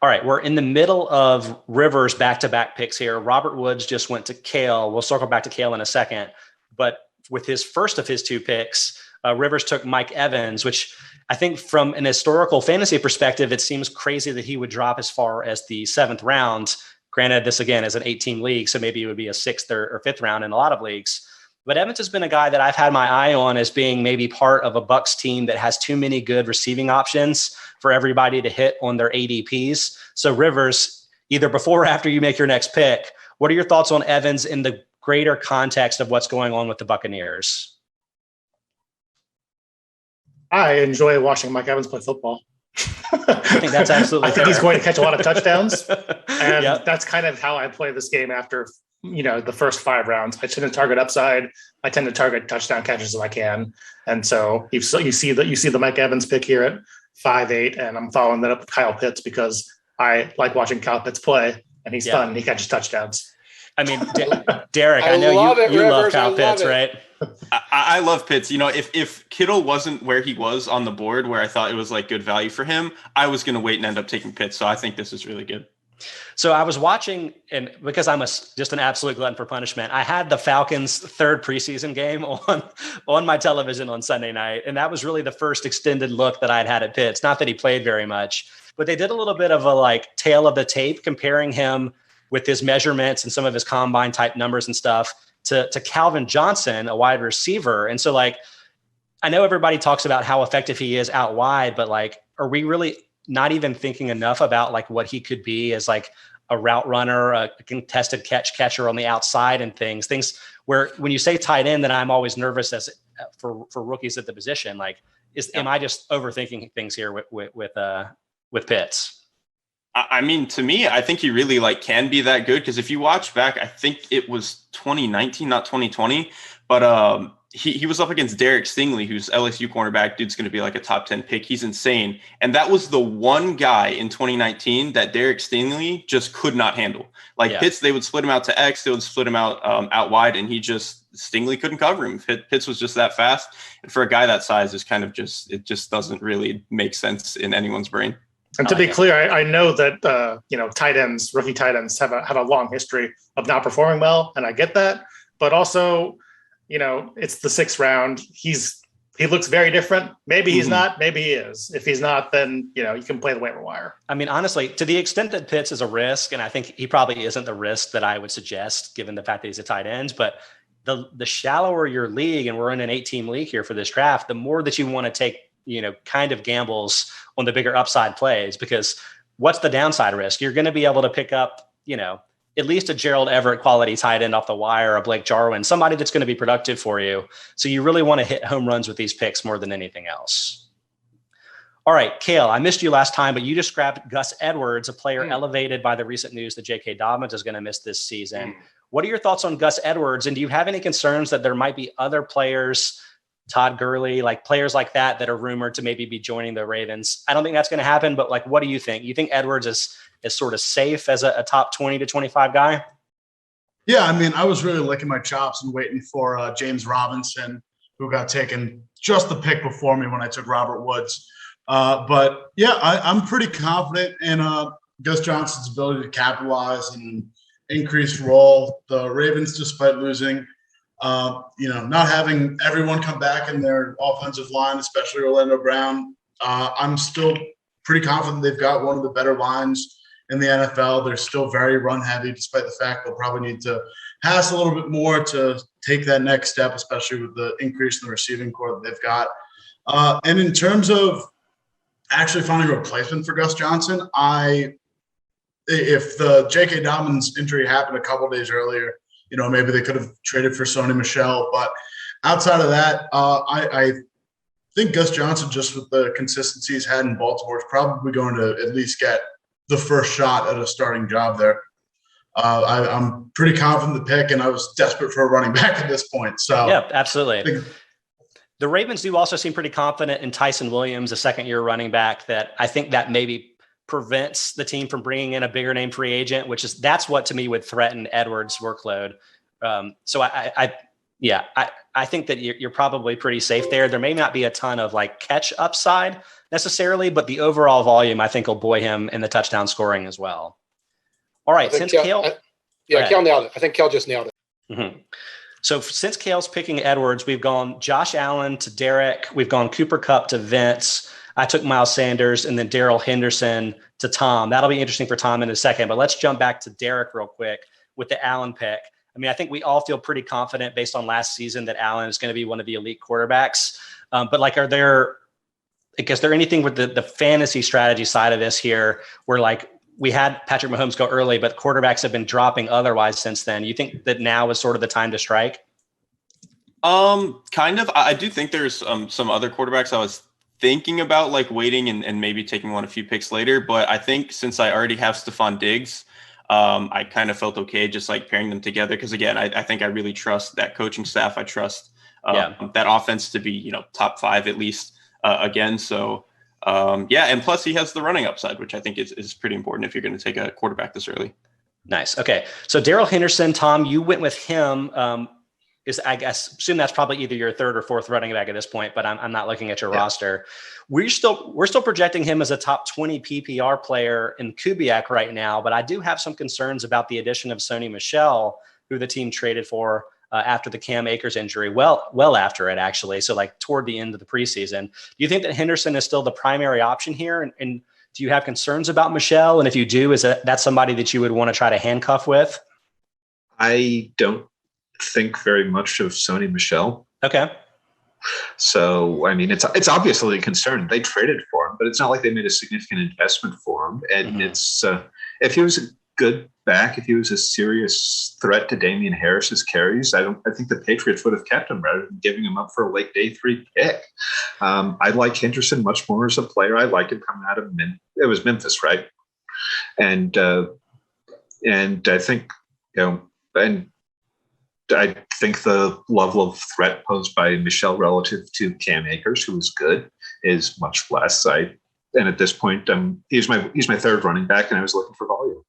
All right. We're in the middle of Rivers back-to-back picks here. Robert Woods just went to Cale. We'll circle back to Cale in a second, but with his first of his 2 picks, Rivers took Mike Evans, which I think from an historical fantasy perspective, it seems crazy that he would drop as far as the 7th round. Granted, this again is an 18 league, so maybe it would be a 6th or 5th round in a lot of leagues. But Evans has been a guy that I've had my eye on as being maybe part of a Bucs team that has too many good receiving options for everybody to hit on their ADPs. So Rivers, either before or after you make your next pick, what are your thoughts on Evans in the greater context of what's going on with the Buccaneers? I enjoy watching Mike Evans play football. I think that's absolutely I think fair. he's going to catch a lot of touchdowns. And that's kind of how I play this game after, you know, the first 5 rounds. I tend to target upside. I tend to target touchdown catches if I can. And so you see the Mike Evans pick here at 5'8", and I'm following that up with Kyle Pitts because I like watching Kyle Pitts play, and he's fun and he catches touchdowns. I mean, Derek, I know you love Kyle Pitts, right? I love Pitts. You know, if Kittle wasn't where he was on the board, where I thought it was like good value for him, I was going to wait and end up taking Pitts. So I think this is really good. So I was watching, and because I'm just an absolute glutton for punishment, I had the Falcons' third preseason game on my television on Sunday night, and that was really the first extended look that I'd had at Pitts. Not that he played very much, but they did a little bit of a like tail of the tape comparing him with his measurements and some of his combine type numbers and stuff to Calvin Johnson, a wide receiver. And so like, I know everybody talks about how effective he is out wide, but like, are we really not even thinking enough about like what he could be as like a route runner, a contested catcher on the outside and things where when you say tight end, then I'm always nervous for rookies at the position. Like, am I just overthinking things here with Pitts? I mean, to me, I think he really like can be that good because if you watch back, I think it was 2019, not 2020, but he was up against Derek Stingley, who's LSU cornerback. Dude's going to be like a top 10 pick. He's insane. And that was the one guy in 2019 that Derek Stingley just could not handle. Like Pitts, they would split him out to X, they would split him out wide, and Stingley couldn't cover him. Pitts was just that fast. And for a guy that size, is kind of it just doesn't really make sense in anyone's brain. And to be clear, I know that tight ends, rookie tight ends, have a long history of not performing well, and I get that. But also, it's the 6th round. He looks very different. Maybe he's not. Maybe he is. If he's not, then you can play the waiver wire. I mean, honestly, to the extent that Pitts is a risk, and I think he probably isn't the risk that I would suggest, given the fact that he's a tight end. But the shallower your league, and we're in an 8-team league here for this draft, the more that you want to take kind of gambles on the bigger upside plays, because what's the downside risk? You're going to be able to pick up, at least a Gerald Everett quality tight end off the wire, a Blake Jarwin, somebody that's going to be productive for you. So you really want to hit home runs with these picks more than anything else. All right, Cale, I missed you last time, but you just grabbed Gus Edwards, a player elevated by the recent news that J.K. Dobbins is going to miss this season. What are your thoughts on Gus Edwards? And do you have any concerns that there might be other players, Todd Gurley, like players like that are rumored to maybe be joining the Ravens? I don't think that's going to happen, but like, what do you think? You think Edwards is sort of safe as a top 20 to 25 guy? Yeah, I mean, I was really licking my chops and waiting for James Robinson, who got taken just the pick before me when I took Robert Woods. But yeah, I'm pretty confident in Gus Johnson's ability to capitalize and increase role. The Ravens, despite losing, not having everyone come back in their offensive line, especially Orlando Brown, I'm still pretty confident they've got one of the better lines in the NFL. They're still very run heavy, despite the fact they'll probably need to pass a little bit more to take that next step, especially with the increase in the receiving core that they've got. And in terms of actually finding a replacement for Gus Johnson, if the J.K. Dobbins injury happened a couple days earlier, maybe they could have traded for Sony Michel. But outside of that, I think Gus Johnson, just with the consistency he's had in Baltimore, is probably going to at least get the first shot at a starting job there. I'm pretty confident in the pick, and I was desperate for a running back at this point. So yeah, absolutely. The Ravens do also seem pretty confident in Tyson Williams, a second-year running back, that I think that maybe prevents the team from bringing in a bigger name free agent, that's what to me would threaten Edwards' workload. So I think that you're probably pretty safe there. There may not be a ton of like catch upside necessarily, but the overall volume I think will buoy him in the touchdown scoring as well. All right, since Cale, Cale nailed it. I think Cale just nailed it. Mm-hmm. So since Cale's picking Edwards, we've gone Josh Allen to Derek, we've gone Cooper Kupp to Vince. I took Miles Sanders, and then Darrell Henderson to Tom. That'll be interesting for Tom in a second, but let's jump back to Derek real quick with the Allen pick. I mean, I think we all feel pretty confident based on last season that Allen is going to be one of the elite quarterbacks. But like, is there anything with the fantasy strategy side of this here where like we had Patrick Mahomes go early, but quarterbacks have been dropping otherwise since then? You think that now is sort of the time to strike? Kind of. I do think there's some other quarterbacks I was thinking about like waiting and maybe taking one a few picks later. But I think since I already have Stephon Diggs, I kind of felt okay just like pairing them together. Because again, I think I really trust that coaching staff. I trust that offense to be, top 5 at least again. So And plus he has the running upside, which I think is pretty important if you're going to take a quarterback this early. Nice. Okay. So Darrell Henderson, Tom, you went with him. I guess assume that's probably either your third or fourth running back at this point, but I'm not looking at your roster. We're still projecting him as a top 20 PPR player in Kubiak right now, but I do have some concerns about the addition of Sony Michel, who the team traded for after the Cam Akers injury. Well after it, actually. So like toward the end of the preseason. Do you think that Henderson is still the primary option here? And do you have concerns about Michel? And if you do, is that somebody that you would want to try to handcuff with? I don't think very much of Sony Michel. Okay. So, I mean, it's obviously a concern. They traded for him, but it's not like they made a significant investment for him. And it's if he was a good back, if he was a serious threat to Damian Harris's carries, I think the Patriots would have kept him rather than giving him up for a late day 3 pick. I like Henderson much more as a player. I liked him coming out of it was Memphis, right? And I think I think the level of threat posed by Michel relative to Cam Akers, who was good, is much less. And at this point, he's my third running back, and I was looking for volume.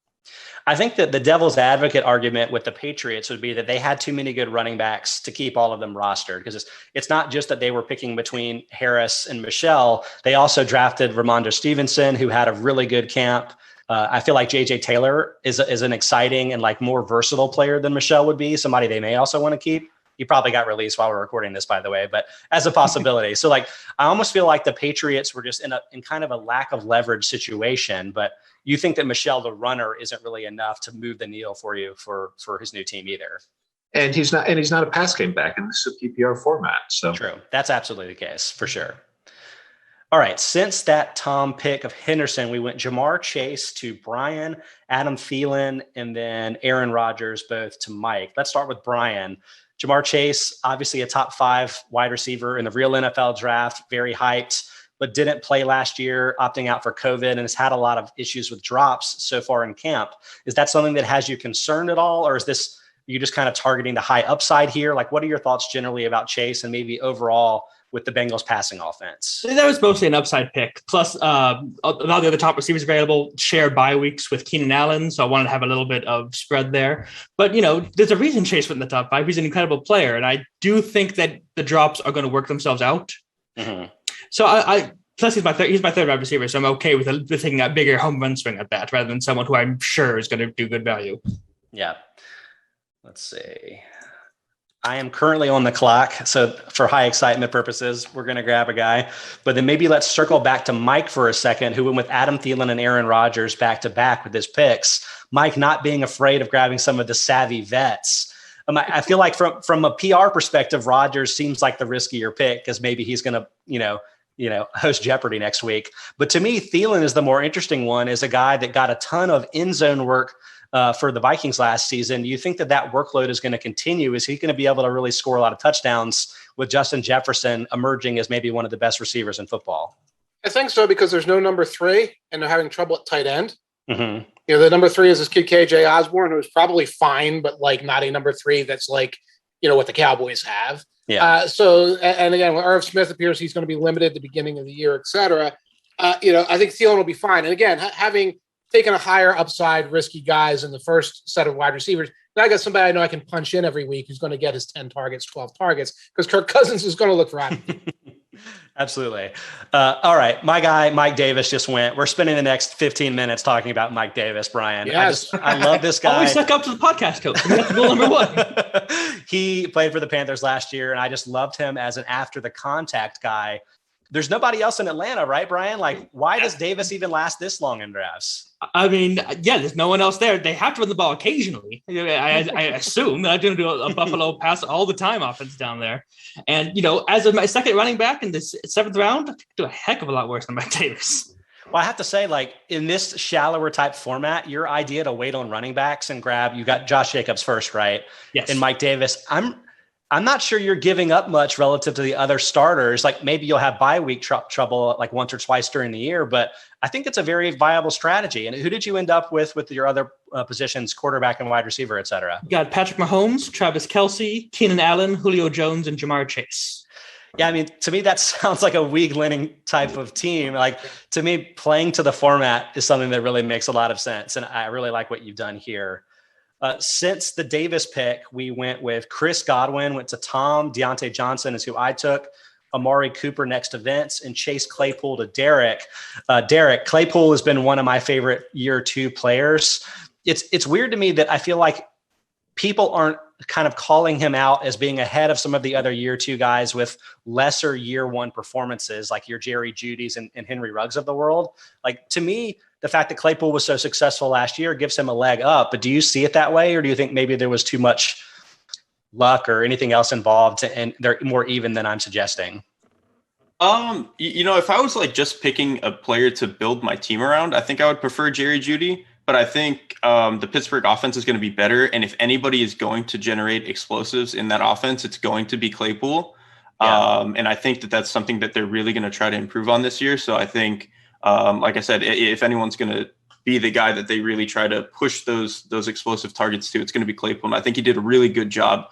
I think that the devil's advocate argument with the Patriots would be that they had too many good running backs to keep all of them rostered, because it's not just that they were picking between Harris and Michel. They also drafted Ramondre Stevenson, who had a really good camp. I feel like JJ Taylor is an exciting and like more versatile player than Michel would be, somebody they may also want to keep. He probably got released while we're recording this, by the way, but as a possibility. So like, I almost feel like the Patriots were just in kind of a lack of leverage situation, but you think that Michel, the runner, isn't really enough to move the needle for you for his new team either. And he's not a pass game back in this PPR format. So true. That's absolutely the case for sure. All right. Since that Tom pick of Henderson, we went Jamar Chase to Brian, Adam Thielen, and then Aaron Rodgers, both to Mike. Let's start with Brian. Jamar Chase, obviously a top 5 wide receiver in the real NFL draft, very hyped, but didn't play last year, opting out for COVID, and has had a lot of issues with drops so far in camp. Is that something that has you concerned at all? Or is this, you just kind of targeting the high upside here? Like, what are your thoughts generally about Chase and maybe overall with the Bengals passing offense? That was mostly an upside pick. Plus, a lot of the other top receivers available share bye weeks with Keenan Allen, so I wanted to have a little bit of spread there. But, there's a reason Chase went in the top 5. He's an incredible player, and I do think that the drops are going to work themselves out. Mm-hmm. So plus he's my third wide receiver, so I'm okay with taking that bigger home run swing at that rather than someone who I'm sure is going to do good value. Yeah. Let's see. I am currently on the clock, so for high excitement purposes, we're going to grab a guy. But then maybe let's circle back to Mike for a second, who went with Adam Thielen and Aaron Rodgers back-to-back with his picks. Mike not being afraid of grabbing some of the savvy vets. I feel like from a PR perspective, Rodgers seems like the riskier pick because maybe he's going to, host Jeopardy next week. But to me, Thielen is the more interesting one, as a guy that got a ton of end zone work for the Vikings last season. Do you think that workload is going to continue? Is he going to be able to really score a lot of touchdowns with Justin Jefferson emerging as maybe one of the best receivers in football? I think so, because there's no number 3 and they're having trouble at tight end. Mm-hmm. The number 3 is this kid KJ Osborne, who's probably fine, but like not a number 3 that's like, what the Cowboys have. Yeah. And again, when Irv Smith appears, he's going to be limited at the beginning of the year, et cetera. I think Thielen will be fine. And again, having taking a higher upside, risky guys in the first set of wide receivers. Now I got somebody I know I can punch in every week who's going to get his 10 targets, 12 targets, because Kirk Cousins is going to look for Adam. Absolutely. All right. My guy, Mike Davis, just went. We're spending the next 15 minutes talking about Mike Davis, Brian. Yes. I love this guy. Always suck up to the podcast coach. That's rule number 1. He played for the Panthers last year, and I just loved him as an after the contact guy. There's nobody else in Atlanta, right, Brian? Like, why does Davis even last this long in drafts? I mean, there's no one else there. They have to run the ball occasionally. I assume that I'm going to do a Buffalo pass all the time offense down there. And, as of my second running back in the 7th round, I do a heck of a lot worse than Mike Davis. Well, I have to say, like, in this shallower type format, your idea to wait on running backs and you got Josh Jacobs first, right? Yes. And Mike Davis, I'm not sure you're giving up much relative to the other starters. Like, maybe you'll have bye week trouble like once or twice during the year, but I think it's a very viable strategy. And who did you end up with your other positions, quarterback and wide receiver, et cetera? You got Patrick Mahomes, Travis Kelce, Keenan Allen, Julio Jones, and Jamar Chase. Yeah, I mean, to me, that sounds like a weak winning type of team. Like, to me, playing to the format is something that really makes a lot of sense. And I really like what you've done here. Since the Davis pick, we went with Chris Godwin, went to Tom. Deontay Johnson is who I took. Amari Cooper next to Vince, and Chase Claypool to Derek. Derek, Claypool has been one of my favorite year two players. It's weird to me that I feel like people aren't kind of calling him out as being ahead of some of the other year two guys with lesser year one performances, like your Jerry Jeudy's and Henry Ruggs of the world. Like, to me, the fact that Claypool was so successful last year gives him a leg up. But do you see it that way, or do you think maybe there was too much luck or anything else involved and they're more even than I'm suggesting? If I was like just picking a player to build my team around, I think I would prefer Jerry Jeudy. But I think the Pittsburgh offense is going to be better. And if anybody is going to generate explosives in that offense, it's going to be Claypool. Yeah. And I think that that's something that they're really going to try to improve on this year. So I think, like I said, if anyone's going to be the guy that they really try to push those explosive targets to, it's going to be Claypool. And I think he did a really good job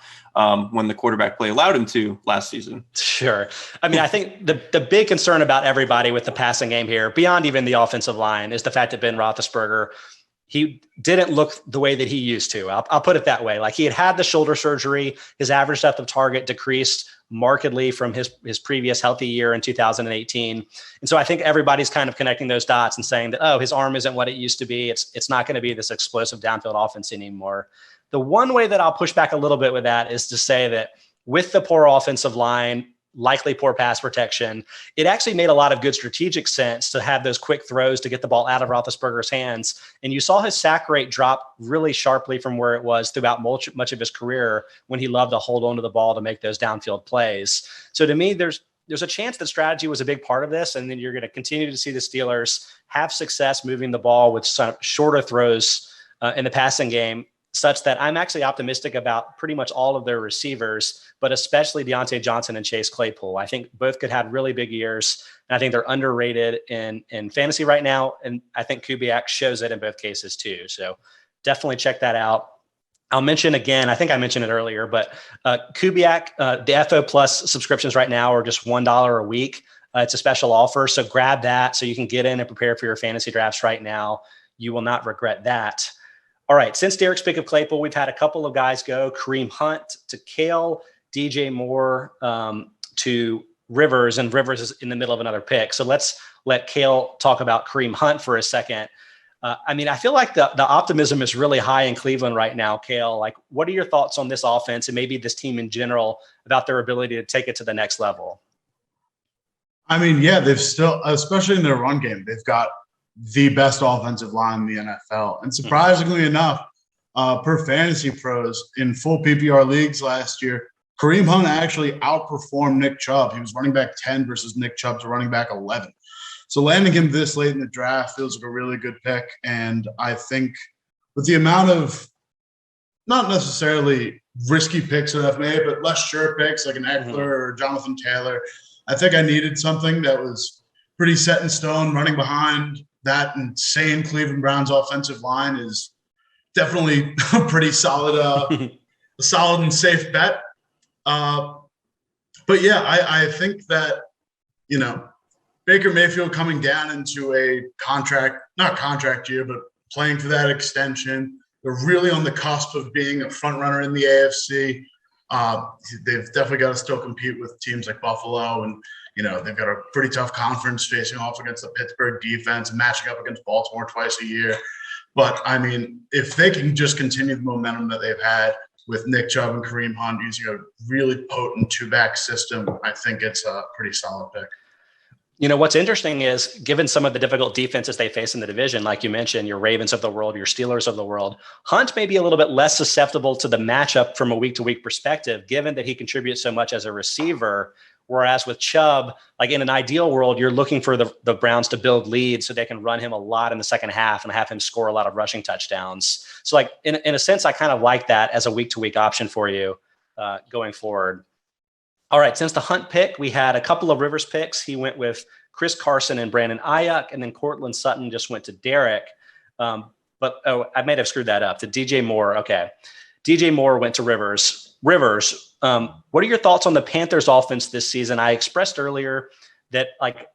when the quarterback play allowed him to last season. Sure. I mean, I think the big concern about everybody with the passing game here, beyond even the offensive line, is the fact that Ben Roethlisberger, he didn't look the way that he used to. I'll put it that way. Like, he had the shoulder surgery. His average depth of target decreased markedly from his previous healthy year in 2018. And so I think everybody's kind of connecting those dots and saying that, oh, his arm isn't what it used to be. It's not going to be this explosive downfield offense anymore. The one way that I'll push back a little bit with that is to say that with the poor offensive line, likely poor pass protection, it actually made a lot of good strategic sense to have those quick throws to get the ball out of Roethlisberger's hands. And you saw his sack rate drop really sharply from where it was throughout much of his career, when he loved to hold onto the ball to make those downfield plays. So to me, there's a chance that strategy was a big part of this. And then you're going to continue to see the Steelers have success moving the ball with some shorter throws in the passing game, such that I'm actually optimistic about pretty much all of their receivers, but especially Deontay Johnson and Chase Claypool. I think both could have really big years, and I think they're underrated in fantasy right now. And I think Kubiak shows it in both cases too. So definitely check that out. I'll mention again, I think I mentioned it earlier, but Kubiak, the FO Plus subscriptions right now are just $1 a week. It's a special offer. So grab that so you can get in and prepare for your fantasy drafts right now. You will not regret that. All right, since Derek's pick of Claypool, we've had a couple of guys go. Kareem Hunt to Cale, DJ Moore to Rivers, and Rivers is in the middle of another pick. So let's let Cale talk about Kareem Hunt for a second. I mean, I feel like the optimism is really high in Cleveland right now, Cale. Like, what are your thoughts on this offense and maybe this team in general about their ability to take it to the next level? I mean, yeah, they've still, especially in their run game, they've got the best offensive line in the NFL. And surprisingly enough, per Fantasy Pros in full PPR leagues last year, Kareem Hunt actually outperformed Nick Chubb. He was running back 10 versus Nick Chubb's running back 11. So landing him this late in the draft feels like a really good pick. And I think with the amount of not necessarily risky picks that I've made, but less sure picks like an Eckler or Jonathan Taylor, I think I needed something that was pretty set in stone. Running behind that insane Cleveland Browns offensive line is definitely a pretty solid, a solid and safe bet. But yeah, I think that, Baker Mayfield coming down into a not contract year, but playing for that extension. They're really on the cusp of being a front runner in the AFC. They've definitely got to still compete with teams like Buffalo, and they've got a pretty tough conference facing off against the Pittsburgh defense and matching up against Baltimore twice a year. But I mean, if they can just continue the momentum that they've had with Nick Chubb and Kareem Hunt using a really potent two-back system, I think it's a pretty solid pick. What's interesting is, given some of the difficult defenses they face in the division, like you mentioned, your Ravens of the world, your Steelers of the world, Hunt may be a little bit less susceptible to the matchup from a week-to-week perspective, given that he contributes so much as a receiver. Whereas with Chubb, like in an ideal world, you're looking for the Browns to build leads so they can run him a lot in the second half and have him score a lot of rushing touchdowns. So like in a sense, I kind of like that as a week-to-week option for you going forward. All right, since the Hunt pick, we had a couple of Rivers picks. He went with Chris Carson and Brandon Ayuk, and then Cortland Sutton just went to Derek. I may have screwed that up. To DJ Moore, okay. DJ Moore went to Rivers. Rivers, What are your thoughts on the Panthers offense this season? I expressed earlier that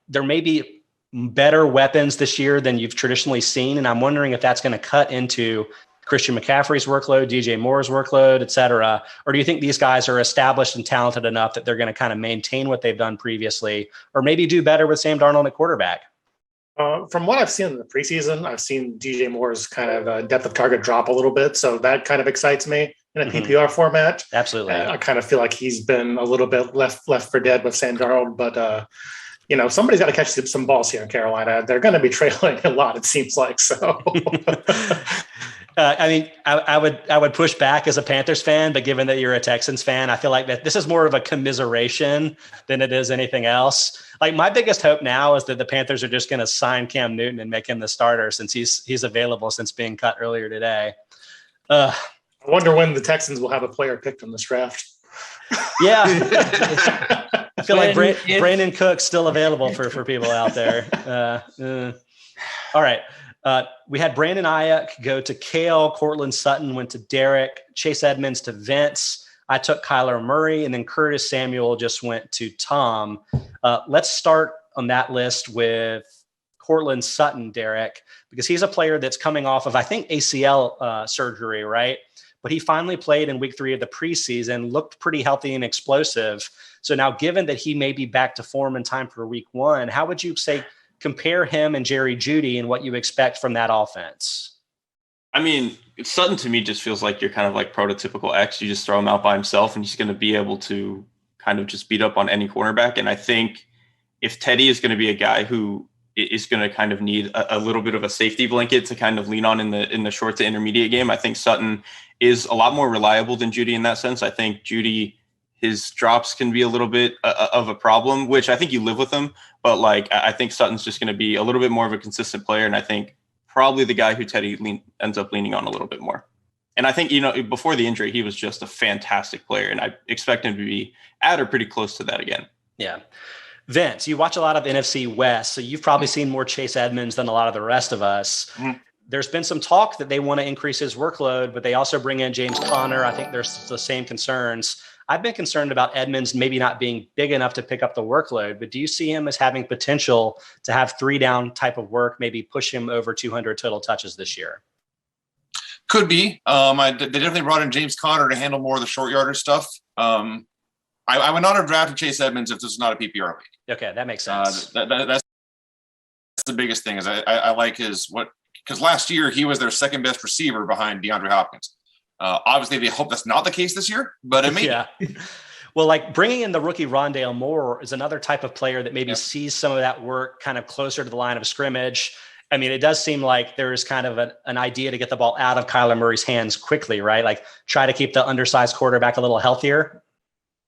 there may be better weapons this year than you've traditionally seen. And I'm wondering if that's going to cut into Christian McCaffrey's workload, DJ Moore's workload, et cetera. Or do you think these guys are established and talented enough that they're going to kind of maintain what they've done previously, or maybe do better with Sam Darnold at quarterback? From what I've seen in the preseason, I've seen DJ Moore's kind of depth of target drop a little bit. So that kind of excites me in a PPR format. Absolutely. I kind of feel like he's been a little bit left for dead with Sam Darnold, but somebody's got to catch some balls here in Carolina. They're going to be trailing a lot, it seems like. So, I would push back as a Panthers fan, but given that you're a Texans fan, I feel like that this is more of a commiseration than it is anything else. Like, my biggest hope now is that the Panthers are just going to sign Cam Newton and make him the starter since he's available since being cut earlier today. I wonder when the Texans will have a player picked in this draft. Yeah. I feel like Brandon Cook's still available for people out there. All right. We had Brandon Ayuk go to Cale. Cortland Sutton went to Derek. Chase Edmonds to Vince. I took Kyler Murray, and then Curtis Samuel just went to Tom. Let's start on that list with Cortland Sutton, Derek, because he's a player that's coming off of, I think, ACL surgery, right? But he finally played in week 3 of the preseason, looked pretty healthy and explosive. So now, given that he may be back to form in time for week 1, how would you say compare him and Jerry Jeudy and what you expect from that offense? I mean, Sutton to me just feels like you're kind of like prototypical X. You just throw him out by himself and he's going to be able to kind of just beat up on any cornerback. And I think if Teddy is going to be a guy who is going to kind of need a little bit of a safety blanket to kind of lean on in the short to intermediate game, I think Sutton is a lot more reliable than Jeudy in that sense. I think Jeudy, his drops can be a little bit of a problem, which I think you live with him. But I think Sutton's just going to be a little bit more of a consistent player. And I think probably the guy who Teddy ends up leaning on a little bit more. And I think, before the injury, he was just a fantastic player. And I expect him to be at or pretty close to that again. Yeah. Vince, you watch a lot of NFC West, so you've probably seen more Chase Edmonds than a lot of the rest of us. Mm-hmm. There's been some talk that they want to increase his workload, but they also bring in James Conner. I think there's the same concerns. I've been concerned about Edmonds maybe not being big enough to pick up the workload, but do you see him as having potential to have 3-down type of work, maybe push him over 200 total touches this year? Could be. They definitely brought in James Conner to handle more of the short yardage stuff. I would not have drafted Chase Edmonds if this was not a PPR league. Okay, that makes sense. That's the biggest thing is I like because last year he was their second best receiver behind DeAndre Hopkins. Obviously, they hope that's not the case this year, but it may. Yeah. Well, bringing in the rookie Rondale Moore is another type of player that maybe sees some of that work kind of closer to the line of scrimmage. I mean, it does seem like there is kind of an idea to get the ball out of Kyler Murray's hands quickly, right? Try to keep the undersized quarterback a little healthier.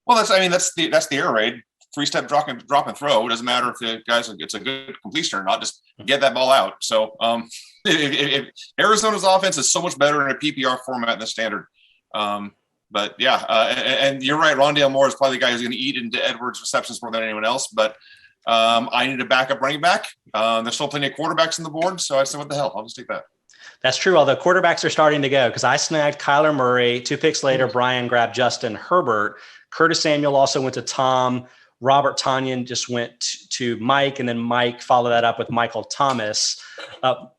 Well, that's the air raid. 3-step drop and throw. It doesn't matter if the guy's it's a good completion or not. Just get that ball out. So if Arizona's offense is so much better in a PPR format than standard. But yeah, and you're right. Rondale Moore is probably the guy who's going to eat into Edwards' receptions more than anyone else. But I need a backup running back. There's still plenty of quarterbacks on the board. So I said, what the hell? I'll just take that. That's true. Although quarterbacks are starting to go because I snagged Kyler Murray. 2 picks later, Brian grabbed Justin Herbert. Curtis Samuel also went to Tom. Robert Tonyan just went to Mike, and then Mike followed that up with Michael Thomas.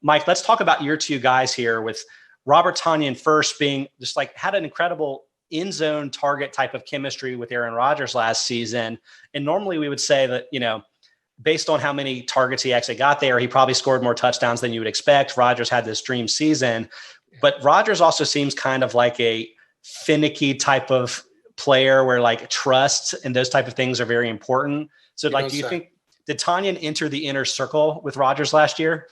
Mike, let's talk about your 2 guys here, with Robert Tonyan first being just had an incredible end zone target type of chemistry with Aaron Rodgers last season. And normally we would say that, based on how many targets he actually got there, he probably scored more touchdowns than you would expect. Rodgers had this dream season, but Rodgers also seems kind of like a finicky type of player where trust and those type of things are very important. So do you think, did Tonyan enter the inner circle with Rodgers last year?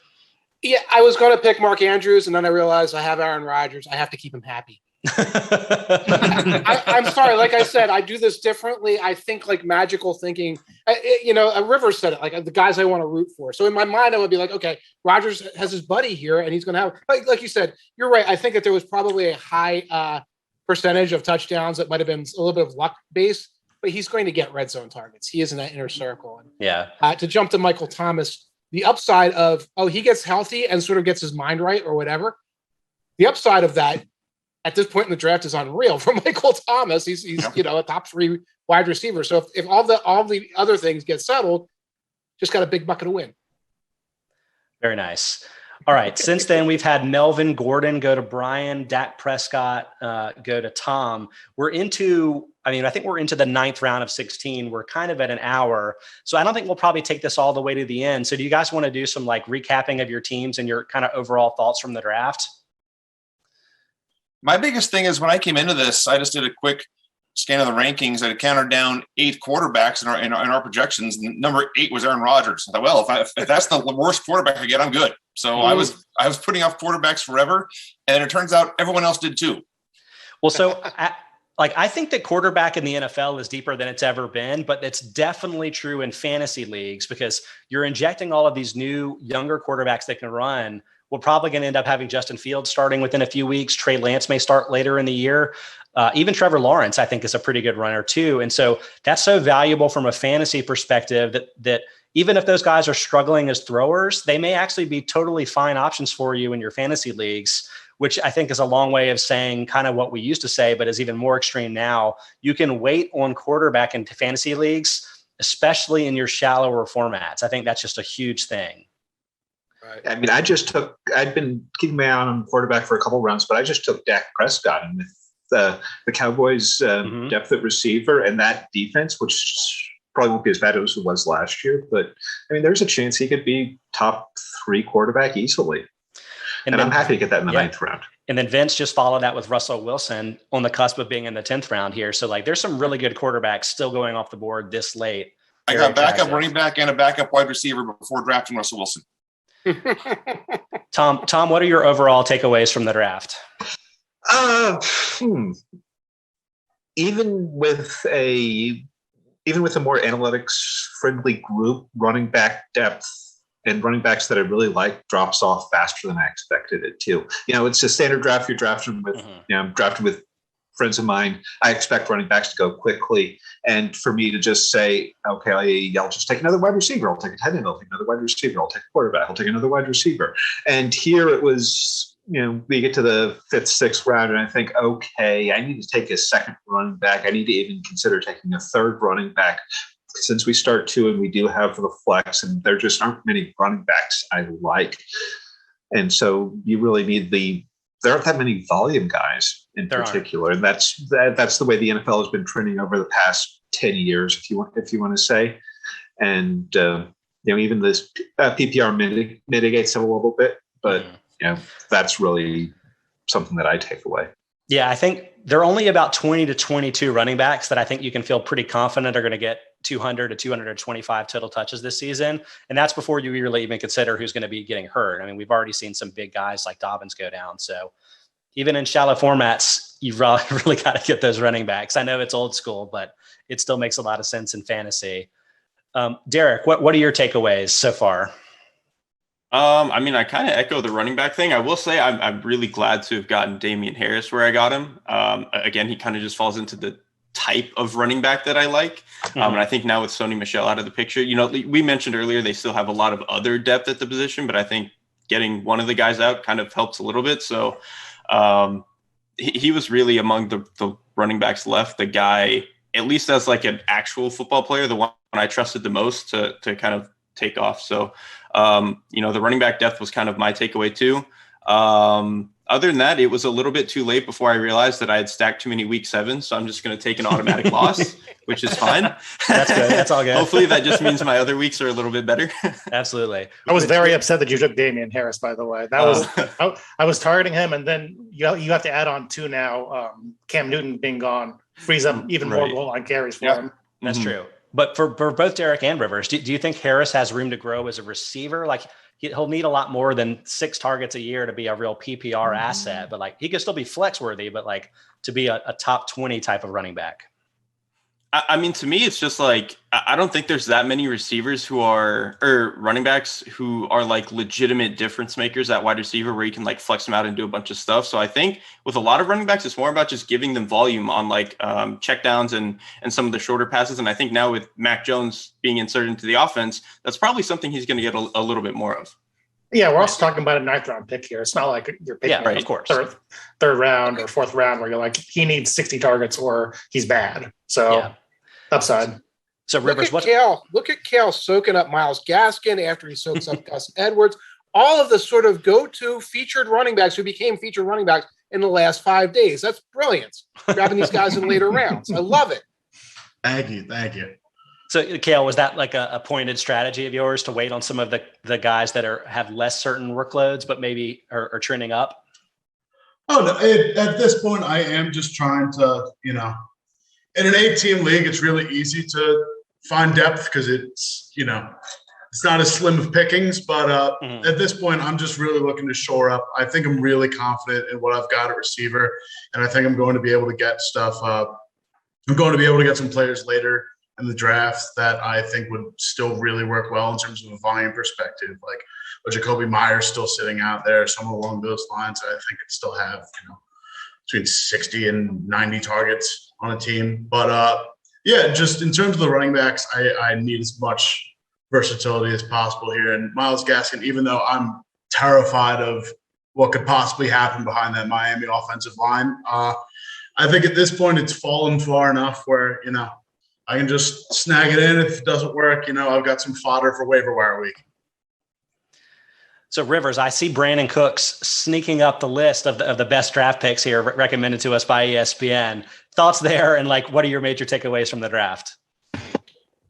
Yeah, I was going to pick Mark Andrews, and then I realized I have Aaron Rodgers. I have to keep him happy. I'm sorry. Like I said, I do this differently. I think magical thinking. Rivers said it, the guys I want to root for. So in my mind, I would be okay, Rodgers has his buddy here, and he's going to have, like you said, you're right. I think that there was probably a high percentage of touchdowns that might have been a little bit of luck based, but he's going to get red zone targets. He is in that inner circle. And, to jump to Michael Thomas, the upside of, he gets healthy and sort of gets his mind right or whatever. The upside of that at this point in the draft is unreal. For Michael Thomas, he's a top 3 wide receiver. So if all the other things get settled, just got a big bucket of win. Very nice. All right. Since then, we've had Melvin Gordon go to Brian, Dak Prescott go to Tom. I think we're into the 9th round of 16. We're kind of at an hour. So I don't think we'll probably take this all the way to the end. So do you guys want to do some like recapping of your teams and your kind of overall thoughts from the draft? My biggest thing is when I came into this, I just did a quick scan of the rankings. I counted down 8 quarterbacks in our projections. And number 8 was Aaron Rodgers. I thought, well, if that's the worst quarterback I get, I'm good. So I was putting off quarterbacks forever, and it turns out everyone else did too. Well, so I think that quarterback in the NFL is deeper than it's ever been, but it's definitely true in fantasy leagues because you're injecting all of these new younger quarterbacks that can run. We're probably going to end up having Justin Fields starting within a few weeks. Trey Lance may start later in the year. Even Trevor Lawrence, I think, is a pretty good runner too. And so that's so valuable from a fantasy perspective that even if those guys are struggling as throwers, they may actually be totally fine options for you in your fantasy leagues, which I think is a long way of saying kind of what we used to say, but is even more extreme now. You can wait on quarterback into fantasy leagues, especially in your shallower formats. I think that's just a huge thing. Right. I mean, I'd been keeping my eye on quarterback for a couple rounds, but I just took Dak Prescott, and with the Cowboys' depth at receiver and that defense, which probably won't be as bad as it was last year, but I mean, there's a chance he could be top 3 quarterback easily. And I'm happy to get that in the 9th round. And then Vince just followed that with Russell Wilson on the cusp of being in the 10th round here. So like, there's some really good quarterbacks still going off the board this late. I got backup running back and a backup wide receiver before drafting Russell Wilson. Tom, what are your overall takeaways from the draft? Even with a more analytics friendly group, running back depth and running backs that I really like drops off faster than I expected it to. It's a standard draft. You're drafting with, I'm drafting with friends of mine. I expect running backs to go quickly. And for me to just say, okay, I'll just take another wide receiver. I'll take a tight end. I'll take another wide receiver. I'll take a quarterback. I'll take another wide receiver. And here it was, we get to the 5th, 6th round, and I think, okay, I need to take a second running back. I need to even consider taking a 3rd running back since we start 2 and we do have the flex, and there just aren't many running backs I like. And so you really need there aren't that many volume guys in particular. And that's the way the NFL has been trending over the past 10 years, if you want to say. And, even this PPR mitigates it a little bit, but that's really something that I take away. Yeah, I think there are only about 20 to 22 running backs that I think you can feel pretty confident are going to get 200 to 225 total touches this season. And that's before you really even consider who's going to be getting hurt. I mean, we've already seen some big guys like Dobbins go down. So even in shallow formats, you've really got to get those running backs. I know it's old school, but it still makes a lot of sense in fantasy. Derrik, what are your takeaways so far? I kind of echo the running back thing. I will say I'm really glad to have gotten Damian Harris where I got him. Again, he kind of just falls into the type of running back that I like. And I think now with Sony Michel out of the picture, we mentioned earlier, they still have a lot of other depth at the position, but I think getting one of the guys out kind of helps a little bit. So he was really among the running backs left, the guy, at least as like an actual football player, the one I trusted the most to kind of take off. So, the running back depth was kind of my takeaway too. Other than that, it was a little bit too late before I realized that I had stacked too many week 7. So I'm just going to take an automatic loss, which is fine. That's good. That's all good. Hopefully that just means my other weeks are a little bit better. Absolutely. I was very upset that you took Damian Harris, by the way. That was I was targeting him, and then you have to add on 2 now. Cam Newton being gone frees up even more goal line carries for him. That's true. But for both Derrik and Rivers, do you think Harris has room to grow as a receiver? Like he'll need a lot more than 6 targets a year to be a real PPR asset, but like he could still be flex worthy, but like to be a top 20 type of running back. I mean, to me, it's just like, I don't think there's that many receivers or running backs who are like legitimate difference makers at wide receiver where you can like flex them out and do a bunch of stuff. So I think with a lot of running backs, it's more about just giving them volume on like checkdowns and some of the shorter passes. And I think now with Mac Jones being inserted into the offense, that's probably something he's going to get a little bit more of. Yeah, we're also talking about a 9th round pick here. It's not like you're picking of course. third round or 4th round where you're like, he needs 60 targets or he's bad. So upside. So Rivers, look at Cale soaking up Myles Gaskin after he soaks up Gus Edwards. All of the sort of go-to featured running backs who became featured running backs in the last 5 days. That's brilliant. Grabbing these guys in later rounds. I love it. Thank you. So, Cale, was that like a pointed strategy of yours to wait on some of the guys that have less certain workloads, but maybe are trending up? Oh, no, at this point, I am just trying to, in an 8-team league, it's really easy to find depth because it's, it's not as slim of pickings. But at this point, I'm just really looking to shore up. I think I'm really confident in what I've got at receiver, and I think I'm going to be able to get stuff up. I'm going to be able to get some players later in the draft that I think would still really work well in terms of a volume perspective, like Jacoby Myers still sitting out there, someone along those lines. I think could still have between 60 and 90 targets on a team. But just in terms of the running backs, I need as much versatility as possible here. And Myles Gaskin, even though I'm terrified of what could possibly happen behind that Miami offensive line, I think at this point it's fallen far enough where I can just snag it in. If it doesn't work, I've got some fodder for waiver wire week. So Rivers, I see Brandon Cooks sneaking up the list of the best draft picks here recommended to us by ESPN. Thoughts there, and what are your major takeaways from the draft?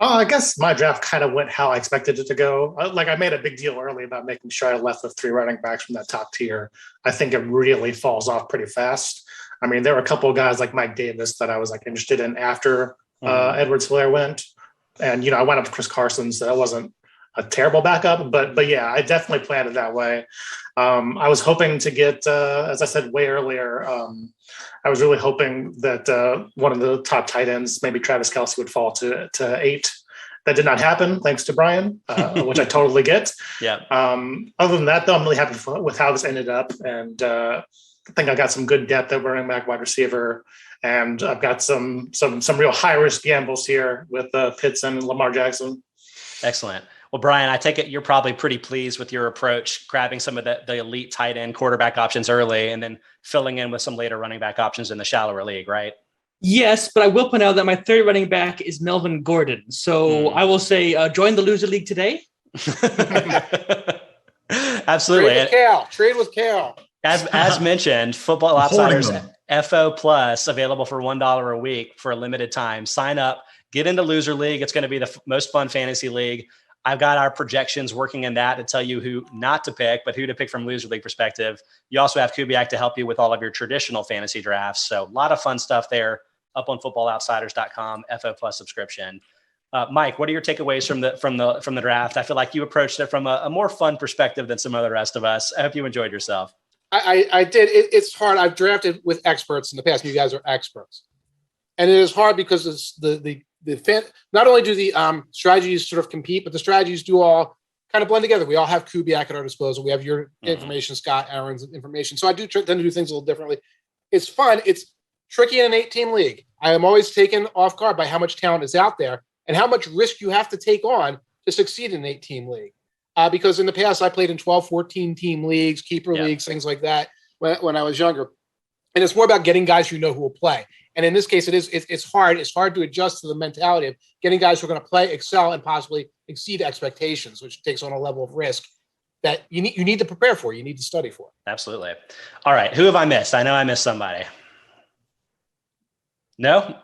I guess my draft kind of went how I expected it to go. I made a big deal early about making sure I left with 3 running backs from that top tier. I think it really falls off pretty fast. I mean, there were a couple of guys like Mike Davis that I was interested in after Edwards-Helaire went. And, I went up to Chris Carson, so that wasn't a terrible backup. But yeah, I definitely planned it that way. I was hoping to get, as I said way earlier, I was really hoping that one of the top tight ends, maybe Travis Kelce, would fall to 8. That did not happen, thanks to Brian, which I totally get. Yeah. Other than that, though, I'm really happy with how this ended up. And I think I got some good depth at running back, wide receiver. And I've got some real high-risk gambles here with Pitts and Lamar Jackson. Excellent. Well, Brian, I take it you're probably pretty pleased with your approach, grabbing some of the elite tight end quarterback options early and then filling in with some later running back options in the shallower league, right? Yes, but I will point out that my 3rd running back is Melvin Gordon. So I will say join the loser league today. Absolutely. Trade with Cale. As mentioned, Football Outsiders FO Plus available for $1 a week for a limited time. Sign up, get into Loser League. It's going to be the most fun fantasy league. I've got our projections working in that to tell you who not to pick, but who to pick from Loser League perspective. You also have Kubiak to help you with all of your traditional fantasy drafts. So a lot of fun stuff there up on footballoutsiders.com, FO Plus subscription. Mike, what are your takeaways from the draft? I feel like you approached it from a more fun perspective than some of the rest of us. I hope you enjoyed yourself. I did. It's hard. I've drafted with experts in the past. You guys are experts. And it is hard because it's not only do the strategies sort of compete, but the strategies do all kind of blend together. We all have Kubiak at our disposal. We have your information, Scott Aaron's information. So I do tend to do things a little differently. It's fun. It's tricky in an 8-team league. I am always taken off guard by how much talent is out there and how much risk you have to take on to succeed in an 8-team league. Because in the past, I played in 12, 14-team leagues, keeper leagues, things like that when I was younger. And it's more about getting guys who know who will play. And in this case, it's hard. It's hard to adjust to the mentality of getting guys who are going to play, excel, and possibly exceed expectations, which takes on a level of risk that you need to prepare for. You need to study for. Absolutely. All right. Who have I missed? I know I missed somebody. No?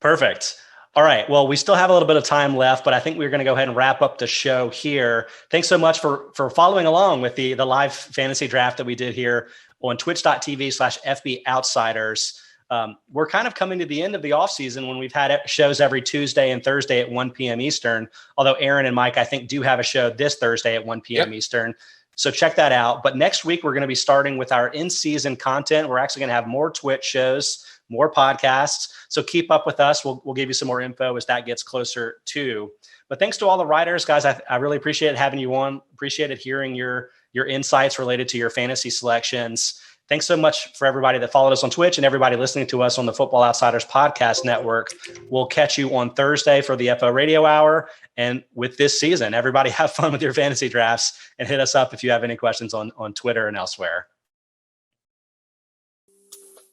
Perfect. All right. Well, we still have a little bit of time left, but I think we're going to go ahead and wrap up the show here. Thanks so much for following along with the live fantasy draft that we did here on twitch.tv/FB Outsiders. We're kind of coming to the end of the off season when we've had shows every Tuesday and Thursday at 1 p.m. Eastern, although Aaron and Mike, I think, do have a show this Thursday at 1 p.m. Eastern. So check that out. But next week, we're going to be starting with our in-season content. We're actually going to have more Twitch shows, more podcasts. So keep up with us. We'll give you some more info as that gets closer too. But thanks to all the writers, guys. I really appreciate having you on. Appreciated hearing your insights related to your fantasy selections. thanks so much for everybody that followed us on Twitch and everybody listening to us on the Football Outsiders Podcast Network. We'll catch you on Thursday for the FO Radio Hour. And with this season, everybody have fun with your fantasy drafts and hit us up if you have any questions on Twitter and elsewhere.